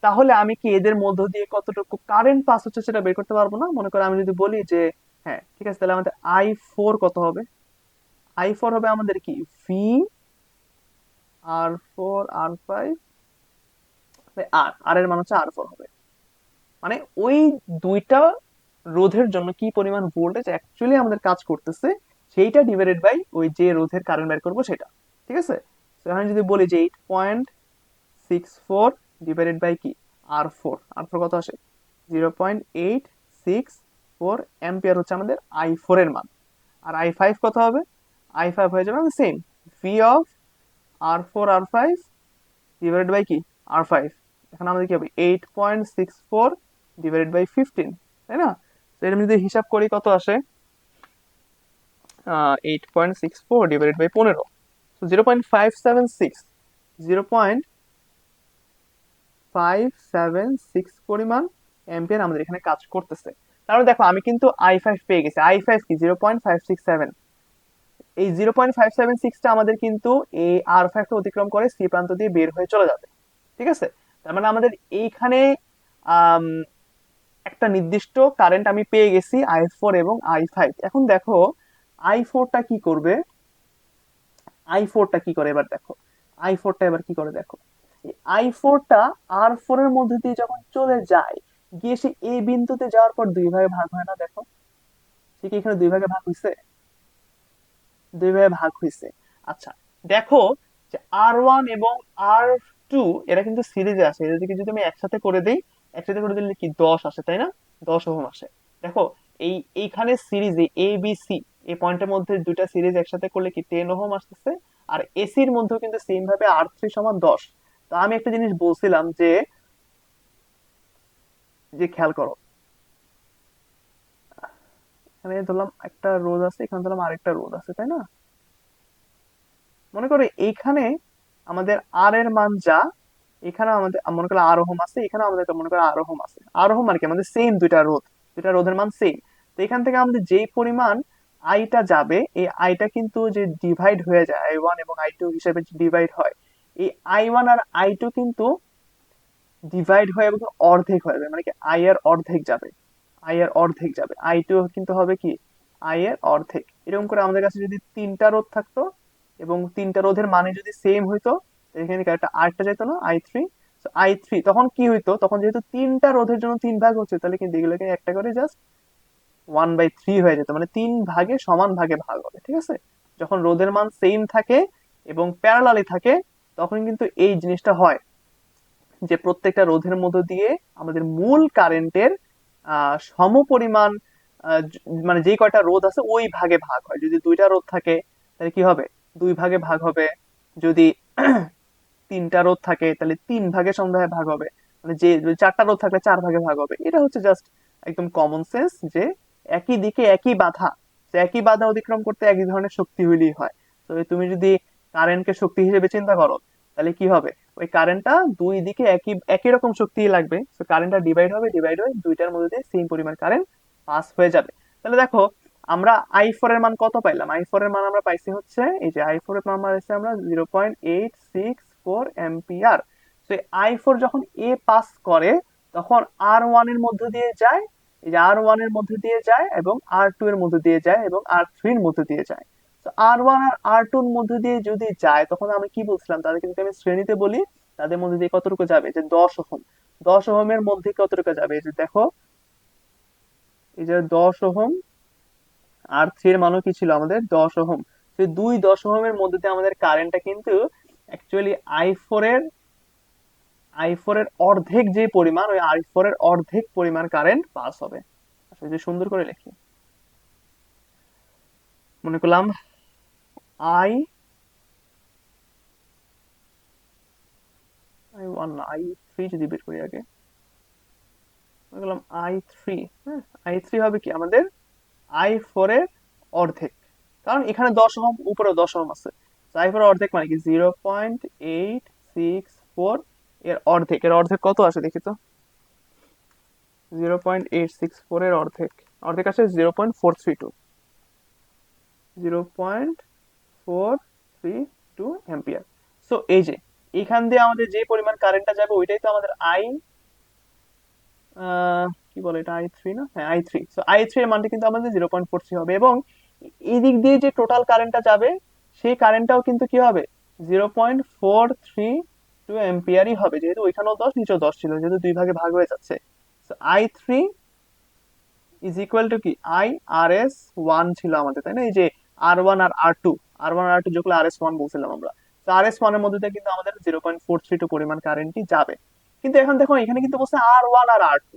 তাহলে আমি কি এদের মধ্য দিয়ে কতটুকু কারেন্ট পাস হচ্ছে সেটা বের করতে পারবো না? মনে করো আমি যদি বলি যে হ্যাঁ ঠিক আছে, তাহলে আমাদের I4 কত হবে? I4 হবে আমাদের কি, ভি R4 R5, আর আর এর মান হচ্ছে R4 হবে। মানে ওই দুইটা রোধের জন্য কি পরিমাণ ভোল্টেজ অ্যাকচুয়ালি আমাদের কাজ করতেছে সেইটা ডিভাইডেড বাই ওই যে রোধের কারেন্ট বের করবো সেটা। ঠিক আছে, তো এখন যদি বলি যে 8.64 ডিভাইডেড বাই কি আর ফোর কত আসে 0.864 অ্যাম্পিয়ার হচ্ছে আমাদের I4 এর মান। আর I5 কত হবে? I5 হয়ে যাবে same V of R4 R5 divided by কি R5। এখন আমাদের কি হবে 8.64 ডিভাইডেড বাই 15, তাই না? তো এরকম যদি হিসাব করি কত আসে 8.64 ডিভাইডেড বাই 15, তো 0.576 0.576 পরিমাণ অ্যাম্পিয়ার আমাদের এখানে কাজ করতেছে। তাহলে দেখো আমি কিন্তু I5 পেয়ে গেছি। I5 কি 0.567, এই 0.576টা আমাদের কিন্তু এই R5টা অতিক্রম করে সি প্রান্ত দিয়ে বের হয়ে চলে যাবে। ঠিক আছে, তার মানে আমাদের এইখানে আম, একটা নির্দিষ্ট কারেন্ট আমি পেয়ে গেছি I4 এবং I5। এখন দেখো I4টা কি করবে, I4টা কি করে এবার দেখো, I4টা এবার কি করে দেখো। I4টা R4 এর মধ্যে দিয়ে যখন চলে যায়, গিয়ে সে এই বিন্দুতে যাওয়ার পর দুই ভাগে ভাগ হয় না, দেখো সে কি এখানে দুই ভাগে ভাগ হইছে? দুই ভাগে ভাগ হইছে। আচ্ছা, দেখো যে R1 এবং R2 এরা কিন্তু সিরিজে আসে, এদেরকে যদি আমি একসাথে করে দেই, একসাথে করে দিলে কি 10 আসে, তাই না? 10 ওহম আসে। দেখো এইখানে সিরিজে এ বি সি এই পয়েন্টের মধ্যে দুইটা সিরিজ একসাথে করলে কি 10 ওহম আসতেছে। আর এসির মধ্যেও কিন্তু সেম ভাবে R3 সমান 10। তো আমি একটা জিনিস বলছিলাম যে যে খেয়াল করো, এখানে ধরলাম একটা রোধ আছে, এখানে ধরলাম আরেকটা রোধ আছে, তাই না? মনে করো এইখানে আমাদের আর এর মান যা, এখানে আমাদের মনে করো আর ওহম আছে, এখানে আমাদের মনে করো আর ওহম আছে। আর ওহম মানে কি আমাদের সেম দুইটা রোধ, দুইটা রোধের মান সেম। তো এখান থেকে আমাদের যেই পরিমাণ আইটা যাবে, এই আইটা কিন্তু যে ডিভাইড হয়ে যায় I1 এবং I2 হিসেবে ডিভাইড হয়, এই I1 আর I2 কিন্তু ডিভাইড হয়ে এবং অর্ধেক হয়ে যাবে, মানে কি আই এর অর্ধেক যাবে, আই এর অর্ধেক যাবে। I2 কিন্তু হবে কি আই এর অর্ধেক। এরকম করে আমাদের কাছে যদি তিনটা রোধ থাকতো এবং তিনটা রোধের মানে যদি সেম হইতো, এখানে একটা আরেকটা যেত না I3। I3 তখন কি হইতো, তখন যেহেতু তিনটা রোধের জন্য তিন ভাগ হচ্ছে, তাহলে কিন্তু এগুলোকে একটা করে জাস্ট 1/3 হয়ে যেত, মানে তিন ভাগে সমান ভাগে ভাগ হবে। ঠিক আছে, যখন রোধের মান সেম থাকে এবং প্যারালালি থাকে, তখন কিন্তু এই জিনিসটা হয় যে প্রত্যেকটা রোধের মধ্য দিয়ে আমাদের মূল কারেন্টের সমপরিমাণ মানে যে কয়টা রোধ আছে ওই ভাগে ভাগ হয়। যদি দুইটা রোধ থাকে তাহলে কি হবে, দুই ভাগে ভাগ হবে। যদি তিনটা রোধ থাকে তাহলে তিন ভাগে সন্ধ্যায় ভাগ হবে। মানে যে যদি চারটা রোধ থাকলে চার ভাগে ভাগ হবে। এটা হচ্ছে জাস্ট একদম কমন সেন্স যে একই দিকে একই বাধা, তো একই বাধা অতিক্রম করতে একই ধরনের শক্তি হইলেই হয়। তো তুমি যদি কারেন্টকে শক্তি হিসেবে চিন্তা করো, তাহলে কি হবে, ওই কারেন্টটা দুই দিকে একই একই রকম শক্তি লাগবে, তো কারেন্টটা ডিভাইড হয়ে দুইটার মধ্যে দিয়ে সেম পরিমাণ কারেন্ট পাস হয়ে যাবে। তাহলে দেখো আমরা I4 এর মান কত পাইলাম, I4 এর মান আমরা পাইছি হচ্ছে এই যে I4 এর মান পাইছি আমরা 0.864 অ্যাম্পিয়ার। তো I4 যখন এ পাস করে, তখন R1 এর মধ্য দিয়ে যায়, এই যে R1 এর মধ্যে দিয়ে যায় এবং R2 এর মধ্যে দিয়ে যায় এবং R3 এর মধ্যে দিয়ে যায়। তো R1 আর R2 এর মধ্যে দিয়ে যদি যায়, তখন আমি কি বলছিলাম, তাদেরকে যদি আমি শ্রেণীতে বলি, তাদের মধ্যে দিয়ে কতটুকু যাবে, যে 10 ওহম। 10 ওহমের মধ্যে কতটুকু যাবে, এই যে দেখো, এই যে 10 ওহম, R3 এর মানও কি ছিল আমাদের 10 ওহম। তো দুই 10 ওহমের মধ্যে দিয়ে আমাদের কারেন্টটা কিন্তু অ্যাকচুয়ালি I4 এর অর্ধেক যে পরিমাণ, ওই I4 এর অর্ধেক পরিমাণ কারেন্ট পাস হবে। আসলে যে সুন্দর করে লিখি, মনে করলাম আই I1 না I3 যদি বের করি আগে, মনে করলাম I3। হ্যাঁ, I3 হবে কি আমাদের I4 এর অর্ধেক, কারণ এখানে 10 ওহম উপরে 10 ওহম আছে। I4 এর অর্ধেক মানে কি 0.864 এর অর্ধেক, এর অর্ধেক কত আসে দেখি তো, 0.864 এর অর্ধেক, অর্ধেক আসে 0.432, 0.432 অ্যাম্পিয়ার। সো এই যে এখান দিয়ে আমাদের যে পরিমাণ কারেন্টটা যাবে ওইটাই তো আমাদের কি বলে এটা I3 না, হ্যাঁ I3। সো I3 এর মানটা কিন্তু আমাদের 0.43 হবে, এবং এই দিক দিয়ে যে টোটাল কারেন্টটা যাবে, সেই কারেন্টটাও কিন্তু কি হবে 0.432 অ্যাম্পিয়ারই হবে, যেহেতু ওইখানেও 10 নিচেও 10 ছিল, যেহেতু দুই ভাগে ভাগ হয়ে যাচ্ছে। So I3 is equal to কি IRS1 ছিল আমাদের, তাই না? এই যে R1 আর R2, R1 আর R2 যোগ করলে RS1 বলছিলাম আমরা। তো তো RS1 এর মধ্যে দিয়ে কিন্তু আমাদের 0.432 পরিমাণ কারেন্টই যাবে। কিন্তু এখন দেখো এখানে কিন্তু বলছে R1 আর R2,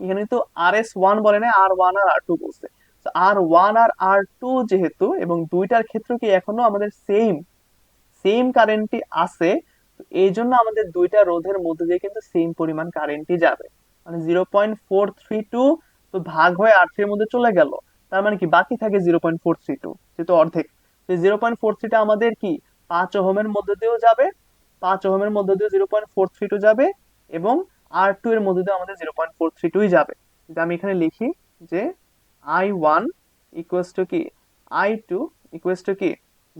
এখানে কিন্তু RS1 বলে না, R1 আর R2 বলছে। তো R1 আর R2 যেহেতু, এবং দুইটার ক্ষেত্রে কি এখনো আমাদের সেম সেম কারেন্টই আছে, তো এই জন্য আমাদের দুইটা রোধের মধ্যে দিয়ে কিন্তু সেম পরিমাণ কারেন্টই যাবে। মানে 0.432 তো ভাগ হয়ে R3 এর মধ্যে চলে গেল, তার মানে কি বাকি থাকে 0.432, যেহেতু অর্ধেক। তো 0.43টা আমাদের কি 5 ওহমের মধ্যে দিয়েও যাবে, 5 ওহমের মধ্যে দিয়ে 0.432 যাবে, এবং R2 এর মধ্যে দিয়ে আমাদের 0.432 যাবে। যদি আমি এখানে লিখি যে I1 ইকুয়ালস টু কি I2 ইকুয়ালস টু কি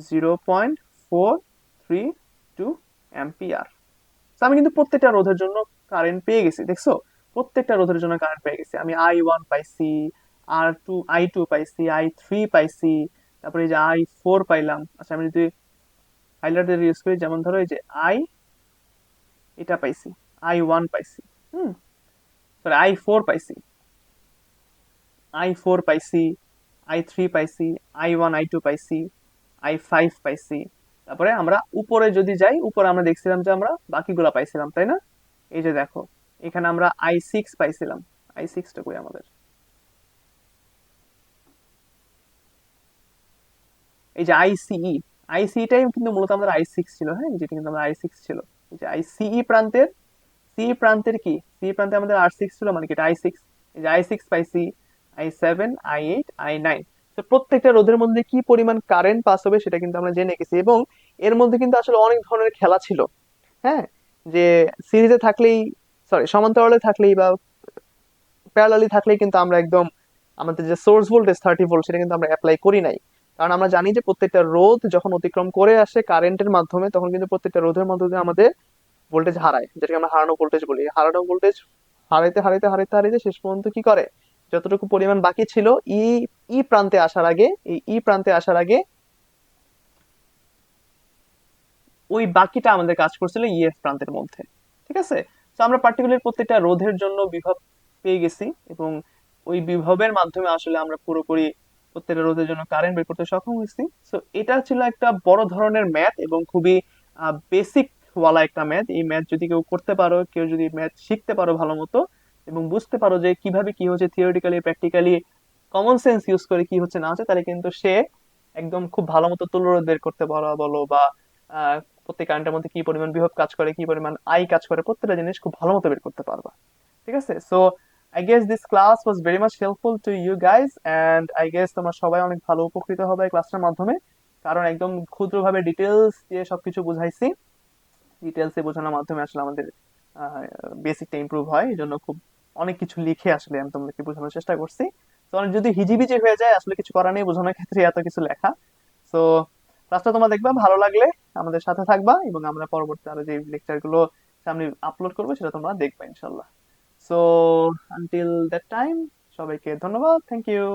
0.432 অ্যাম্পিয়ার। আমি কিন্তু প্রত্যেকটা রোধের জন্য কারেন্ট পেয়ে গেছি, দেখছো? প্রত্যেকটা রোধের জন্য কারেন্ট পেয়ে গেছি। আমি I1 পাইছি, I2 পাইছি, I3 পাইছি, তারপরে এই যে I4 পাইলাম। আচ্ছা আমি যদি হাইলাইটার ইউজ করি, যেমন ধরো এই যে এটা পাইছি, I1 পাইছি, হুম, সরি I4 পাইছি, I4 পাইছি, I3 পাইছি, I1 I2 পাইছি, I5 পাইছি। তারপরে আমরা উপরে যদি যাই, উপরে আমরা দেখছিলাম যে আমরা বাকিগুলা পাইছিলাম, তাই না? এই যে দেখো, এখানে আমরা I6 পাইছিলাম। I6টা কই আমাদের? এই যে আইসিইটাই কিন্তু মূলত আমাদের I6 ছিল, হ্যাঁ, যেটা কিন্তু আমাদের I6 ছিল। এই যে সি প্রান্তের কি, সি প্রান্তে আমাদের R6 ছিল, মানে কি এটা I6। এই যে I6 পাইছি, I7, I8, I9। তো প্রত্যেকটা রোধের মধ্যে কি পরিমাণ কারেন্ট পাস হবে সেটা কিন্তু আমরা জেনে গেছি, এবং এর মধ্যে কিন্তু আসলে অনেক ধরনের খেলা ছিল, হ্যাঁ, যে সিরিজে থাকলেই, সরি সমান্তরালে থাকলেই বা প্যারালালি থাকলেই কিন্তু আমরা একদম আমাদের যে সোর্স ভোল্টেজ 30 ভোল্ট সেটা কিন্তু আমরা অ্যাপ্লাই করি নাই। কারণ আমরা জানি যে প্রত্যেকটা রোধ যখন অতিক্রম করে আসে কারেন্টের মাধ্যমে, তখন কিন্তু প্রত্যেকটা রোধের মধ্যে দিয়ে আমাদের ভোল্টেজ হারায়, যেটাকে আমরা হারানো ভোল্টেজ বলি। হারানো ভোল্টেজ হারাইতে হারাইতে হারাইতে হারাইতে শেষ পর্যন্ত কি করে, যতটুকু পরিমাণ বাকি ছিল ই ই প্রান্তে আসার আগে, এই ই প্রান্তে আসার আগে ওই বাকিটা আমাদের কাজ করছিল ইএফ প্রান্তের মধ্যে। ঠিক আছে? তো আমরা পার্টিকুলার প্রত্যেকটা রোধের জন্য বিভব পেয়ে গেছি, এবং ওই বিভবের মাধ্যমে আসলে আমরা পুরোপুরি প্রত্যেকটা রোধের জন্য কারেন্ট বের করতে সক্ষম হয়েছি। তো এটা ছিল একটা বড় ধরনের ম্যাথ, এবং খুবই বেসিক ওয়ালা একটা ম্যাথ। এই ম্যাথ যদি কেউ করতে পারো, কেউ যদি ম্যাথ শিখতে পারো ভালো মতো, এবং বুঝতে পারো যে কিভাবে কি হচ্ছে theoretically practically, common sense use করে কি হচ্ছে না হচ্ছে, তাহলে কিন্তু সে একদম খুব ভালো মতো তুল্যরোধ বের করতে পারো বলো, বা আহ, প্রত্যেক কারেন্টের মধ্যে কি পরিমাণ বিভব কাজ করে, কি পরিমাণ আই কাজ করে, প্রত্যেকটা জিনিস খুব ভালো মতো বের করতে পারবা। ঠিক আছে? So I guess this class was very much helpful to you guys, and I guess তোমরা সবাই অনেক ভালো উপকৃত হবে ক্লাসটার মাধ্যমে, কারণ একদম ক্ষুদ্রভাবে ডিটেলস দিয়ে সবকিছু বুঝাইছি। ডিটেলস এ বোঝানোর মাধ্যমে আসলে আমাদের বেসিকটা ইমপ্রুভ হয়, এই জন্য খুব অনেক কিছু লিখে আসলে আমি তোমাদেরকে বোঝানোর চেষ্টা করছি। তো অনেক যদি হিজিবিজি হয়ে যায়, আসলে কিছু করার নেই বোঝানোর ক্ষেত্রে এত কিছু লেখা। তো ক্লাসটা তোমরা দেখবা, ভালো লাগলে আমাদের সাথে থাকবা, এবং আমরা পরবর্তী আরো যে লেকচার গুলো সামনে আপলোড করবো সেটা তোমরা দেখবা ইনশাল্লাহ। সো আনটিল দ্যাট টাইম, সবাইকে ধন্যবাদ, থ্যাংক ইউ।